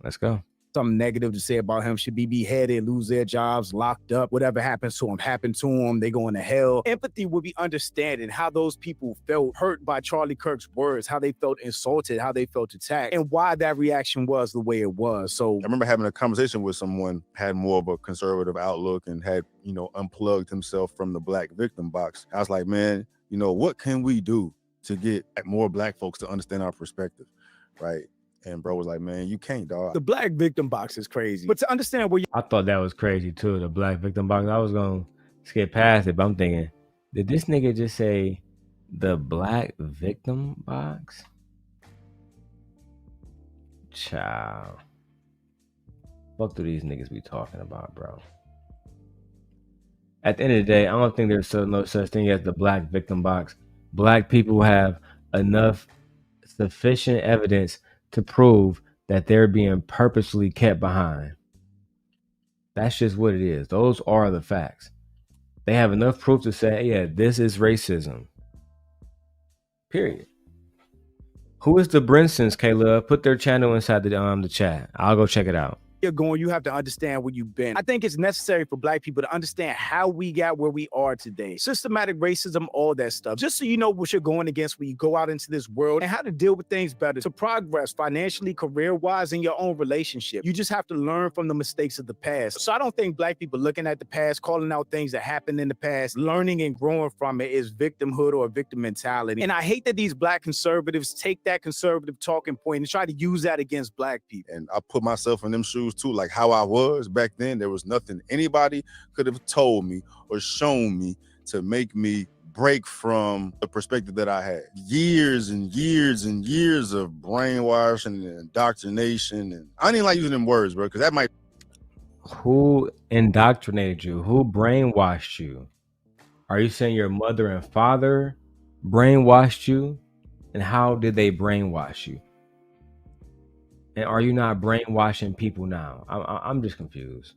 Let's go. Something negative to say about him, should be beheaded, lose their jobs, locked up, whatever happens to them, happened to them, they going to hell. Empathy would be understanding how those people felt hurt by Charlie Kirk's words, how they felt insulted, how they felt attacked, and why that reaction was the way it was. So I remember having a conversation with someone, had more of a conservative outlook and had, unplugged himself from the black victim box. I was like, man, what can we do to get more black folks to understand our perspective, right? And bro was like, man, you can't, dog. The black victim box is crazy. But to understand where you I thought that was crazy too, the black victim box. I was gonna skip past it, but I'm thinking, did this nigga just say the black victim box? Child. What do these niggas be talking about, bro? At the end of the day, I don't think there's no such thing as the black victim box. Black people have enough sufficient evidence to prove that they're being purposely kept behind. That's just what it is. Those are the facts. They have enough proof to say, yeah, this is racism. Period. Who is the Brinsons, Caleb? Put their channel inside the chat. I'll go check it out. You're going, you have to understand where you've been. I think it's necessary for black people to understand how we got where we are today. Systematic racism, all that stuff. Just so you know what you're going against when you go out into this world and how to deal with things better to progress financially, career-wise, in your own relationship. You just have to learn from the mistakes of the past. So I don't think black people looking at the past, calling out things that happened in the past, learning and growing from it is victimhood or victim mentality. And I hate that these black conservatives take that conservative talking point and try to use that against black people. And I put myself in them shoes too, like how I was back then. There was nothing anybody could have told me or shown me to make me break from the perspective that I had. Years and years and years of brainwashing and indoctrination. And I didn't like using them words, bro, because that might. Who indoctrinated you? Who brainwashed you? Are you saying your mother and father brainwashed you? And how did they brainwash you? And are you not brainwashing people now? I'm just confused.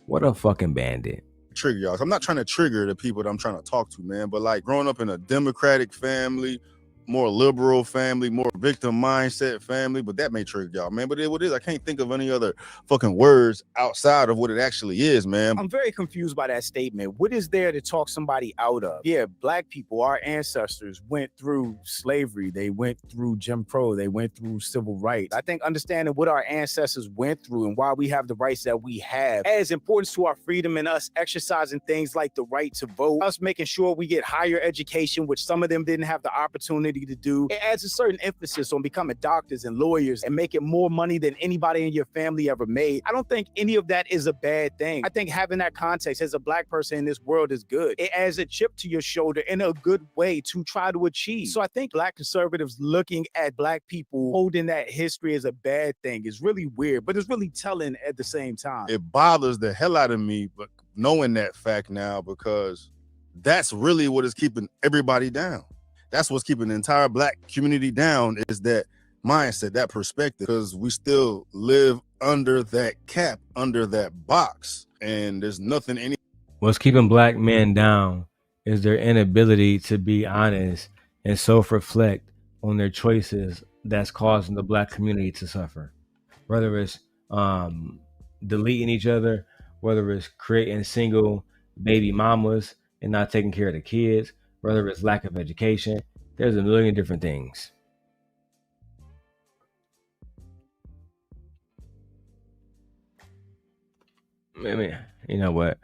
What a fucking bandit. Trigger y'all. I'm not trying to trigger the people that I'm trying to talk to, man. But like growing up in a Democratic family, more liberal family, more victim mindset family, but that may trigger y'all, man. But what it is, I can't think of any other fucking words outside of what it actually is, man. I'm very confused by that statement. What is there to talk somebody out of? Yeah, black people, our ancestors went through slavery. They went through Jim Crow. They went through civil rights. I think understanding what our ancestors went through and why we have the rights that we have adds importance to our freedom and us exercising things like the right to vote, us making sure we get higher education, which some of them didn't have the opportunity to do. It adds a certain emphasis on becoming doctors and lawyers and making more money than anybody in your family ever made. I don't think any of that is a bad thing. I think having that context as a black person in this world is good. It adds a chip to your shoulder in a good way to try to achieve. So I think black conservatives looking at black people holding that history as a bad thing is really weird, but it's really telling at the same time. It bothers the hell out of me, but knowing that fact now, because that's really what is keeping everybody down. That's what's keeping the entire black community down, is that mindset, that perspective, because we still live under that cap, under that box, and there's nothing. What's keeping black men down is their inability to be honest and self-reflect on their choices that's causing the black community to suffer. Whether it's deleting each other, whether it's creating single baby mamas and not taking care of the kids, whether it's lack of education. There's a million different things. I mean, you know what?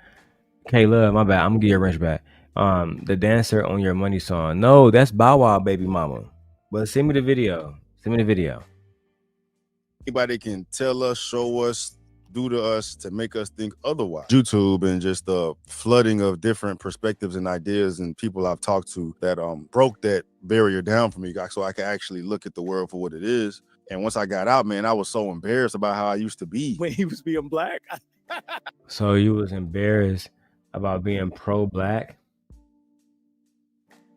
Caleb, my bad. I'm gonna give you a wrench back. The dancer on your money song. No, that's Bow Wow baby mama. But send me the video. Send me the video. Anybody can tell us, show us, do to us to make us think otherwise. YouTube and just the flooding of different perspectives and ideas and people I've talked to that broke that barrier down for me, so I can actually look at the world for what it is. And once I got out, man, I was so embarrassed about how I used to be when he was being black. So you was embarrassed about being pro-black?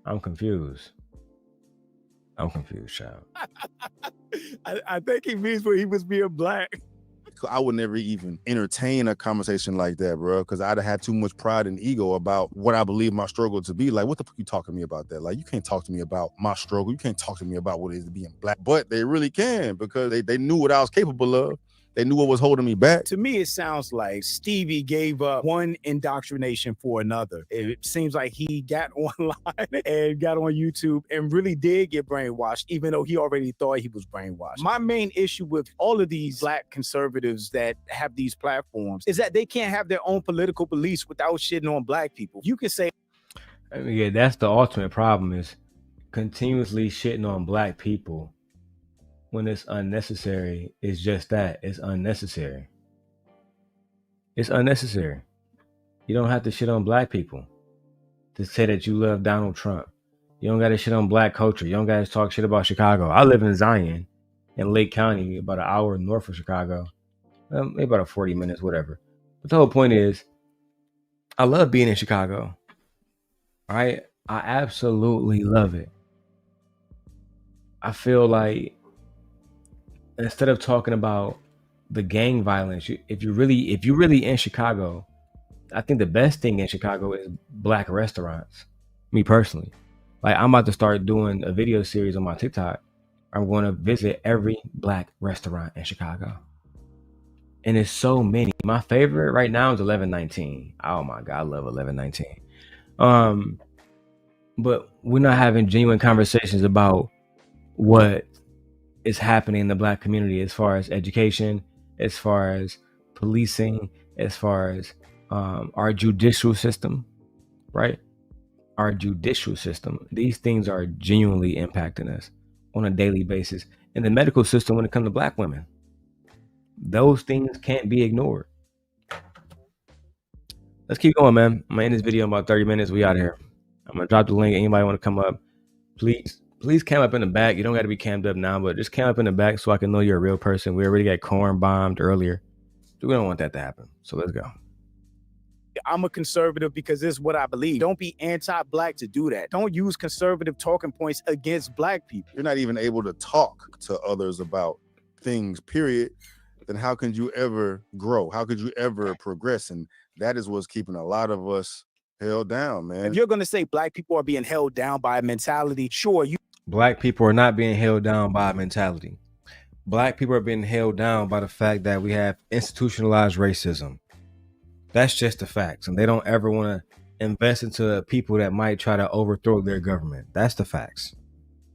I'm confused. I'm confused, child. I think he means when he was being black. I would never even entertain a conversation like that, bro, because I'd have had too much pride and ego about what I believe my struggle to be. Like, what the fuck you talking to me about that? Like, you can't talk to me about my struggle. You can't talk to me about what it is to being black. But they really can, because they knew what I was capable of. They knew what was holding me back. To me, it sounds like Stevie gave up one indoctrination for another. It seems like he got online and got on YouTube and really did get brainwashed, even though he already thought he was brainwashed. My main issue with all of these black conservatives that have these platforms is that they can't have their own political beliefs without shitting on black people. You can say, I mean, yeah, that's the ultimate problem, is continuously shitting on black people when it's unnecessary is just that. It's unnecessary. It's unnecessary. You don't have to shit on black people to say that you love Donald Trump. You don't got to shit on black culture. You don't got to talk shit about Chicago. I live in Zion in Lake County, about an hour north of Chicago. Maybe about 40 minutes, whatever. But the whole point is, I love being in Chicago. All right? I absolutely love it. I feel like instead of talking about the gang violence, if you really in Chicago, I think the best thing in Chicago is black restaurants. Me personally, like I'm about to start doing a video series on my TikTok. I'm going to visit every black restaurant in Chicago, and it's so many. My favorite right now is 1119. Oh my god, I love 1119. But we're not having genuine conversations about what is happening in the black community as far as education, as far as policing, as far as our judicial system, right? Our judicial system. These things are genuinely impacting us on a daily basis. And the medical system when it comes to black women. Those things can't be ignored. Let's keep going, man. I'm gonna end this video in about 30 minutes. We out of here. I'm gonna drop the link. Anybody want to come up, please cam up in the back. You don't got to be cammed up now, but just cam up in the back so I can know you're a real person. We already got corn bombed earlier. We don't want that to happen. So let's go. I'm a conservative because this is what I believe. Don't be anti-black to do that. Don't use conservative talking points against black people. You're not even able to talk to others about things, period. Then how can you ever grow? How could you ever progress? And that is what's keeping a lot of us held down, man. If you're going to say black people are being held down by a mentality, sure. Black people are not being held down by a mentality. Black people are being held down by the fact that we have institutionalized racism. That's just the facts. And they don't ever want to invest into people that might try to overthrow their government. That's the facts.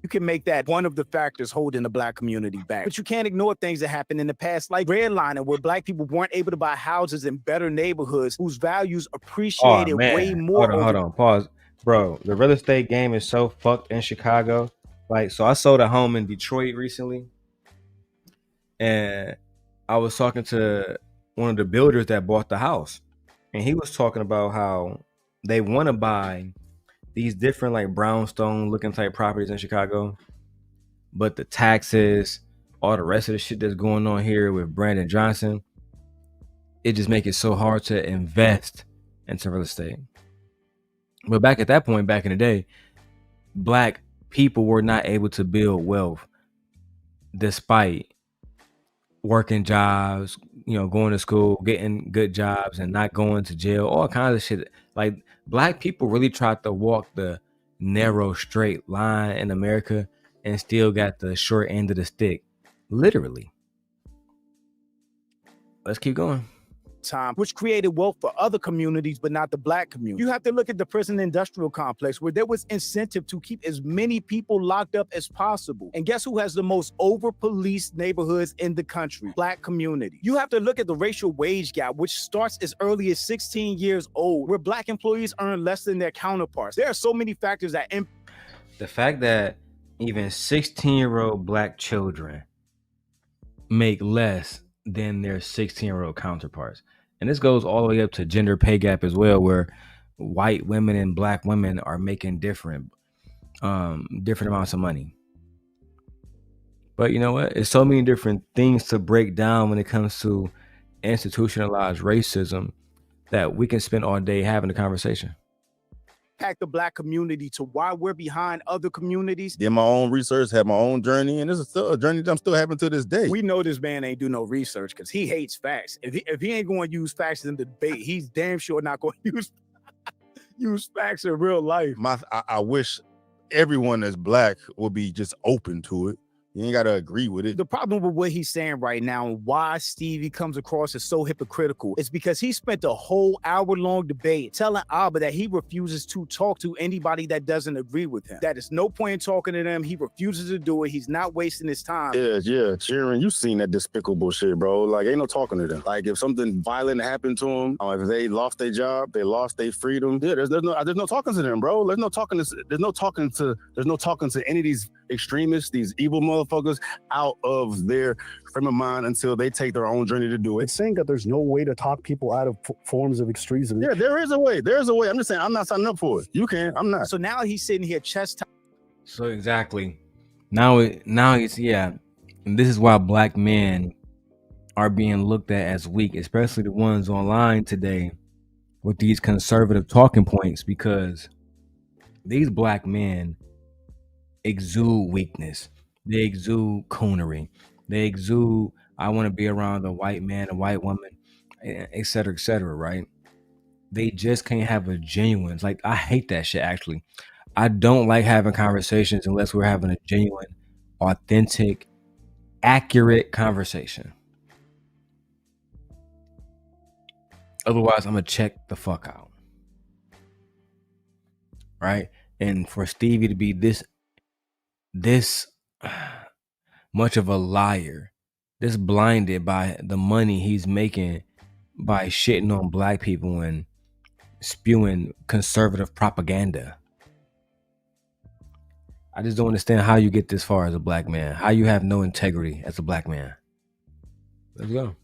You can make that one of the factors holding the black community back. But you can't ignore things that happened in the past, like redlining, where black people weren't able to buy houses in better neighborhoods whose values appreciated way more. Hold on, pause. Bro, the real estate game is so fucked in Chicago. Like, so I sold a home in Detroit recently. And I was talking to one of the builders that bought the house. And he was talking about how they want to buy these different like brownstone looking type properties in Chicago, but the taxes, all the rest of the shit that's going on here with Brandon Johnson, it just makes it so hard to invest into real estate. But back at that point, back in the day, black people were not able to build wealth despite working jobs, you know, going to school, getting good jobs and not going to jail, all kinds of shit. Like, black people really tried to walk the narrow, straight line in America and still got the short end of the stick. Literally. Let's keep going. Time, which created wealth for other communities, but not the black community. You have to look at the prison industrial complex, where there was incentive to keep as many people locked up as possible. And guess who has the most over-policed neighborhoods in the country? Black community. You have to look at the racial wage gap, which starts as early as 16 years old, where black employees earn less than their counterparts. There are so many factors that the fact that even 16-year-old black children make less than their 16-year-old counterparts. And this goes all the way up to gender pay gap as well, where white women and black women are making different amounts of money. But you know what? It's so many different things to break down when it comes to institutionalized racism that we can spend all day having a conversation. Impact the black community to why we're behind other communities. Did my own research, had my own journey, and this is still a journey that I'm still having to this day. We know this man ain't do no research because he hates facts. If he ain't going to use facts in the debate, he's damn sure not going to use facts in real life. I wish everyone that's black would be just open to it, You ain't gotta agree with it. The problem with what he's saying right now and why Stevie comes across as so hypocritical is because he spent a whole hour-long debate telling Abba that he refuses to talk to anybody that doesn't agree with him. That is no point in talking to them. He refuses to do it. He's not wasting his time. Yeah, cheering. You seen that despicable shit, bro. Like, ain't no talking to them. Like, if something violent happened to them, if they lost their job, they lost their freedom. Yeah, there's no talking to them, bro. There's no talking to any of these extremists, these evil motherfuckers out of their frame of mind until they take their own journey to do it. It's saying that there's no way to talk people out of forms of extremism. Yeah, there is a way. There's a way. I'm just saying, I'm not signing up for it. You can. I'm not. So now he's sitting here chest. So exactly. Now it's and this is why black men are being looked at as weak, especially the ones online today with these conservative talking points, because these black men exude weakness. They exude coonery. They exude, I want to be around a white man, a white woman, et cetera, right? They just can't have a genuine, like, I hate that shit, actually. I don't like having conversations unless we're having a genuine, authentic, accurate conversation. Otherwise, I'm going to check the fuck out. Right? And for Stevie to be this much of a liar, this blinded by the money he's making by shitting on black people and spewing conservative propaganda. I just don't understand how you get this far as a black man, how you have no integrity as a black man. Let's go.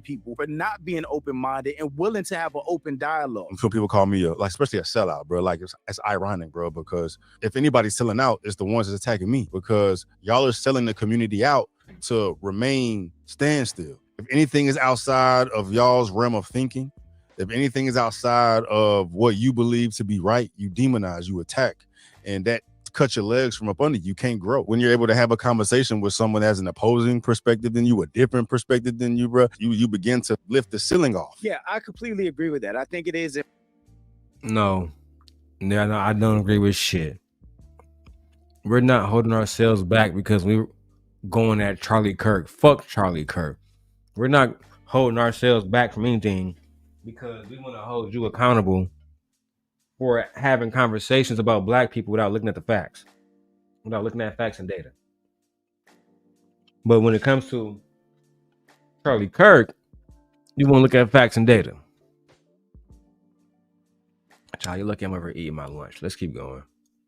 People for not being open-minded and willing to have an open dialogue. Some people call me especially a sellout, bro. Like, it's ironic, bro, because if anybody's selling out, it's the ones that's attacking me, because y'all are selling the community out to remain standstill. If anything is outside of y'all's realm of thinking, if anything is outside of what you believe to be right, you demonize, you attack, and that cut your legs from up under you. You can't grow. When you're able to have a conversation with someone that has an opposing perspective than you, a different perspective than you, bro, you begin to lift the ceiling off. Yeah, I completely agree with that. I think it is. No, I don't agree with shit. We're not holding ourselves back because we're going at Charlie Kirk. Fuck Charlie Kirk. We're not holding ourselves back from anything because we want to hold you accountable for having conversations about black people without looking at the facts, without looking at facts and data. But when it comes to Charlie Kirk, you want to look at facts and data. Child, you're lucky I'm over eating my lunch. Let's keep going.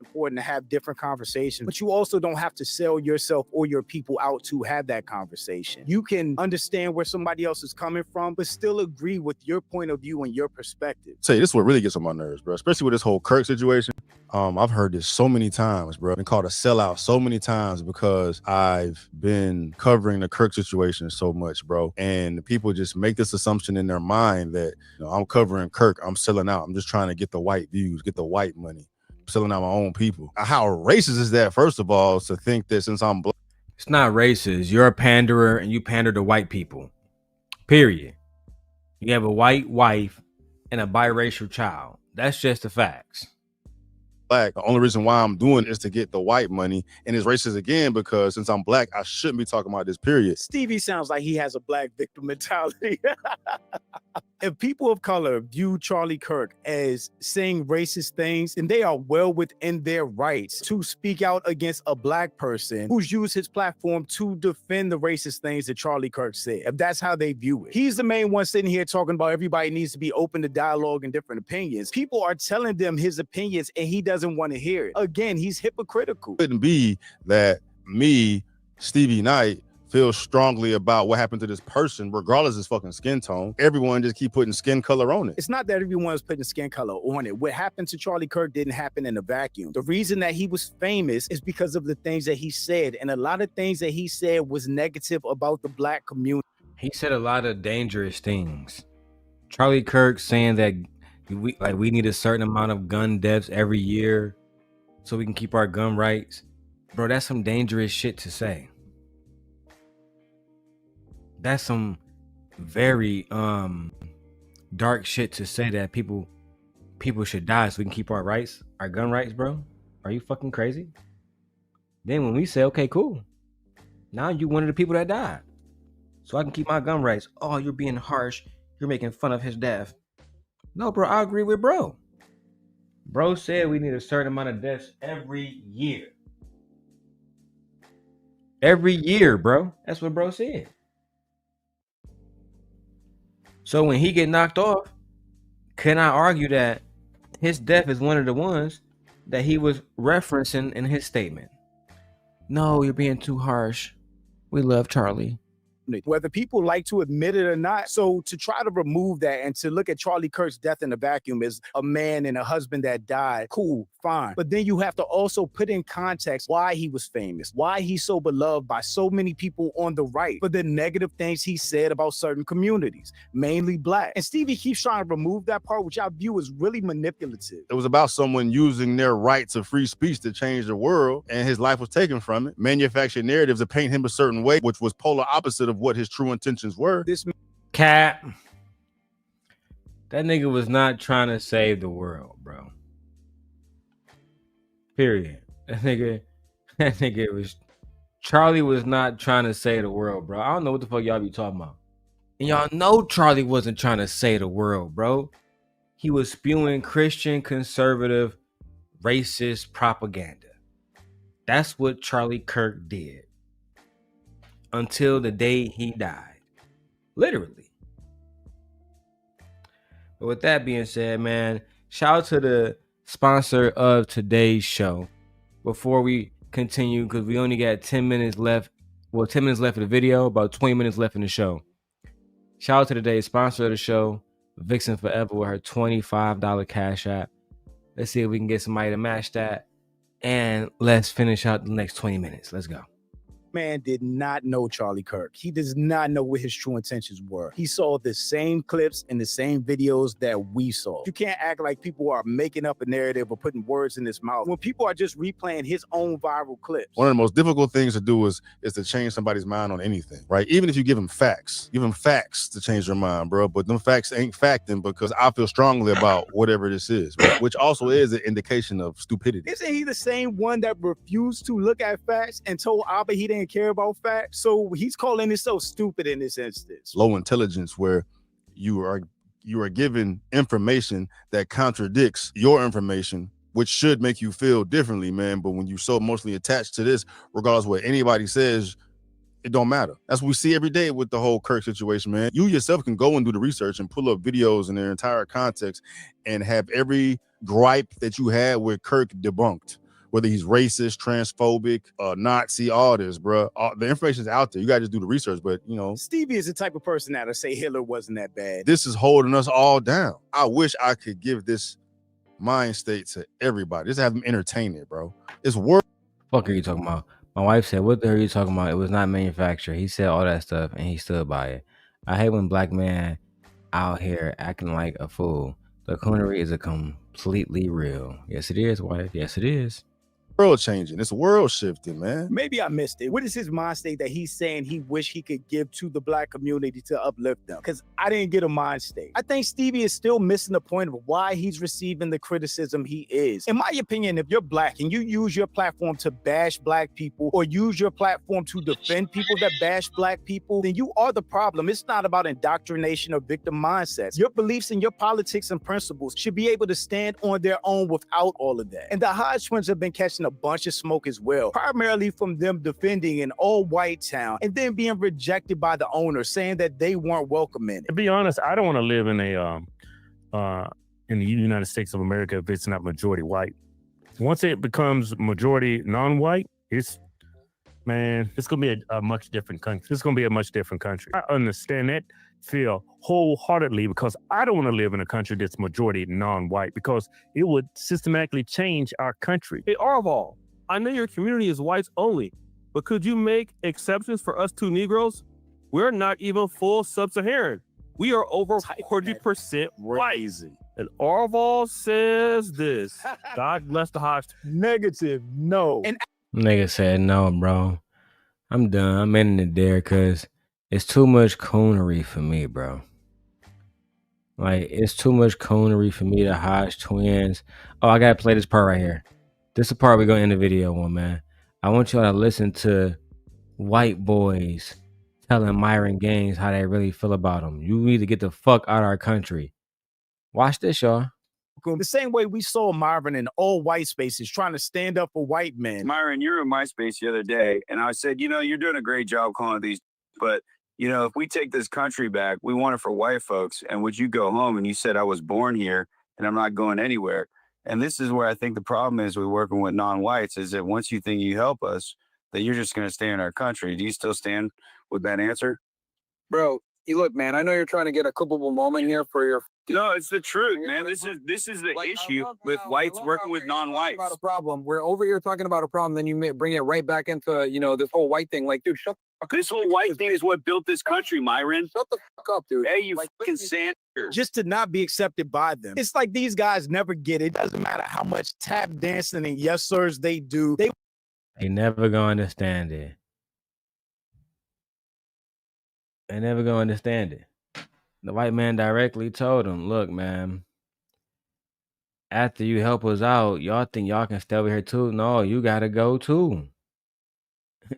Important to have different conversations, but you also don't have to sell yourself or your people out to have that conversation. You can understand where somebody else is coming from, but still agree with your point of view and your perspective. Say, this is what really gets on my nerves, bro, especially with this whole Kirk situation. I've heard this so many times, bro. I've been called a sellout so many times because I've been covering the Kirk situation so much, bro. And people just make this assumption in their mind that, I'm covering Kirk, I'm selling out. I'm just trying to get the white views, get the white money. Selling out my own people. How racist is that, first of all, to think that since I'm black? It's not racist. You're a panderer and you pander to white people. Period. You have a white wife and a biracial child. That's just the facts. Black. The only reason why I'm doing it is to get the white money, and it's racist again because since I'm black, I shouldn't be talking about this, period. Stevie sounds like he has a black victim mentality. If people of color view Charlie Kirk as saying racist things, then they are well within their rights to speak out against a black person who's used his platform to defend the racist things that Charlie Kirk said, if that's how they view it. He's the main one sitting here talking about everybody needs to be open to dialogue and different opinions. People are telling them his opinions and he doesn't want to hear it. Again, he's hypocritical. It couldn't be that me, Stevie Knight, feel strongly about what happened to this person, regardless of his fucking skin tone. Everyone just keep putting skin color on it. It's not that everyone's putting skin color on it. What happened to Charlie Kirk didn't happen in a vacuum. The reason that he was famous is because of the things that he said. And a lot of things that he said was negative about the black community. He said a lot of dangerous things. Charlie Kirk saying that we need a certain amount of gun deaths every year so we can keep our gun rights. Bro, that's some dangerous shit to say. That's some very dark shit to say, that people should die so we can keep our rights, our gun rights, bro. Are you fucking crazy? Then when we say, okay, cool, Now you one of the people that died. So I can keep my gun rights. Oh, you're being harsh. You're making fun of his death. No, bro, I agree with bro. Bro said we need a certain amount of deaths every year. Every year, bro. That's what bro said. So when he get knocked off, can I argue that his death is one of the ones that he was referencing in his statement? No, you're being too harsh. We love Charlie. Whether people like to admit it or not. So to try to remove that and to look at Charlie Kirk's death in a vacuum as a man and a husband that died, cool, fine. But then you have to also put in context why he was famous, why he's so beloved by so many people on the right, for the negative things he said about certain communities, mainly black. And Stevie keeps trying to remove that part, which I view as really manipulative. It was about someone using their right to free speech to change the world, and his life was taken from it. Manufactured narratives to paint him a certain way, which was polar opposite of what his true intentions were. This Cap. That nigga was not trying to save the world, bro. Period. That nigga was, Charlie was not trying to save the world, bro. I don't know what the fuck y'all be talking about. And y'all know Charlie wasn't trying to save the world, bro. He was spewing Christian, conservative, racist propaganda. That's what Charlie Kirk did. Until the day he died. Literally. But with that being said, man, shout out to the sponsor of today's show. Before we continue, because we only got 10 minutes left. Well, 10 minutes left of the video, about 20 minutes left in the show. Shout out to today's sponsor of the show, Vixen Forever, with her $25 cash app. Let's see if we can get somebody to match that. And let's finish out the next 20 minutes. Let's go. Man did not know Charlie Kirk. He does not know what his true intentions were. He saw the same clips and the same videos that we saw. You can't act like people are making up a narrative or putting words in his mouth when people are just replaying his own viral clips. One of the most difficult things to do is to change somebody's mind on anything, right? Even if you give them facts to change their mind, bro. But them facts ain't facting because I feel strongly about whatever this is, right? Which also is an indication of stupidity. Isn't he the same one that refused to look at facts and told Abba he didn't care about facts? So he's calling himself stupid in this instance. Low intelligence, where you are given information that contradicts your information, which should make you feel differently, man. But when you're so emotionally attached to this, regardless of what anybody says, it don't matter. That's what we see every day with the whole Kirk situation, man. You yourself can go and do the research and pull up videos in their entire context and have every gripe that you had with Kirk debunked. Whether he's racist, transphobic, Nazi, all this, bro. The information's out there. You got to just do the research, but, you know. Stevie is the type of person that'll say Hitler wasn't that bad. This is holding us all down. I wish I could give this mind state to everybody. Just have them entertain it, bro. It's worth. Fuck are you talking about? My wife said, what the hell are you talking about? It was not manufactured. He said all that stuff, and he stood by it. I hate when black men out here acting like a fool. The coonery is a completely real. Yes, it is, wife. Yes, it is. World changing. It's world shifting, man. Maybe I missed it. What is his mind state that he's saying he wish he could give to the black community to uplift them? Because I didn't get a mind state. I think Stevie is still missing the point of why he's receiving the criticism he is. In my opinion, if you're black and you use your platform to bash black people or use your platform to defend people that bash black people, then you are the problem. It's not about indoctrination or victim mindsets. Your beliefs and your politics and principles should be able to stand on their own without all of that. And the Hodge twins have been catching a bunch of smoke as well, primarily from them defending an all-white town and then being rejected by the owner, saying that they weren't welcome in it. To be honest, I don't want to live in the United States of America if it's not majority white. Once it becomes majority non-white, it's gonna be a much different country. It's gonna be a much different country. I understand that feel wholeheartedly because I don't want to live in a country that's majority non-white because it would systematically change our country. Hey, Arval, I know your community is whites only, but could you make exceptions for us two Negroes? We're not even full sub-Saharan. We are over 40% white. And Arval says this. God bless the Hodge. Negative, no. And nigga said no, bro. I'm done. I'm ending it there because it's too much coonery for me, bro. Like, it's too much coonery for me, the Hodge twins. Oh, I gotta play this part right here. This is the part we're gonna end the video on, man. I want y'all to listen to white boys telling Myron Gaines how they really feel about him. You need to get the fuck out of our country. Watch this, y'all. The same way we saw Marvin in all white spaces trying to stand up for white men. Myron, you were in my space the other day, and I said, you're doing a great job calling these, but, if we take this country back, we want it for white folks. And would you go home? And you said, I was born here, and I'm not going anywhere. And this is where I think the problem is with working with non-whites is that once you think you help us, that you're just going to stay in our country. Do you still stand with that answer? Bro, you look, man, I know you're trying to get a culpable moment here for your... No, it's the truth, man. This is the issue with whites working with non-whites. About a problem. We're over here talking about a problem, then you may bring it right back into, this whole white thing. Like, dude, shut the fuck up. This whole white thing is what built this country, Myron. Shut the fuck up, dude. Hey, you fucking sand. Just to not be accepted by them. It's like these guys never get it. It doesn't matter how much tap dancing and yes sirs they do. They never gonna understand it. They never gonna understand it. The white man directly told him, look, man, after you help us out, y'all think y'all can stay over here too? No, you gotta go too.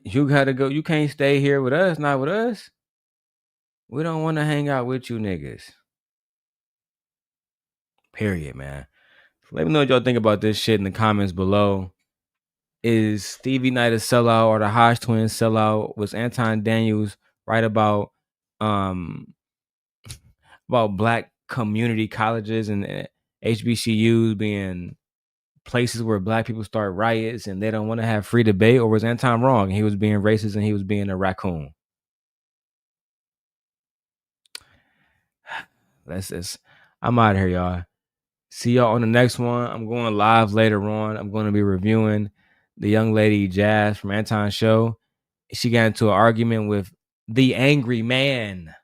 You gotta go. You can't stay here with us, not with us. We don't want to hang out with you niggas. Period, man. Let me know what y'all think about this shit in the comments below. Is Stevie Knight a sellout or the Hodge twins sellout? Was Anton Daniels right about black community colleges and HBCUs being places where black people start riots and they don't want to have free debate? Or was Anton wrong and he was being racist and he was being a raccoon? I'm out of here, y'all. See y'all on the next one. I'm going live later on. I'm going to be reviewing the young lady Jazz from Anton's show. She got into an argument with the angry man.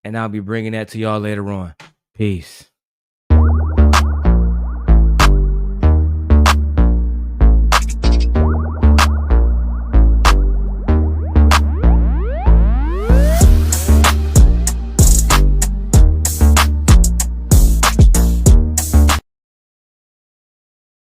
And I'll be bringing that to y'all later on. Peace.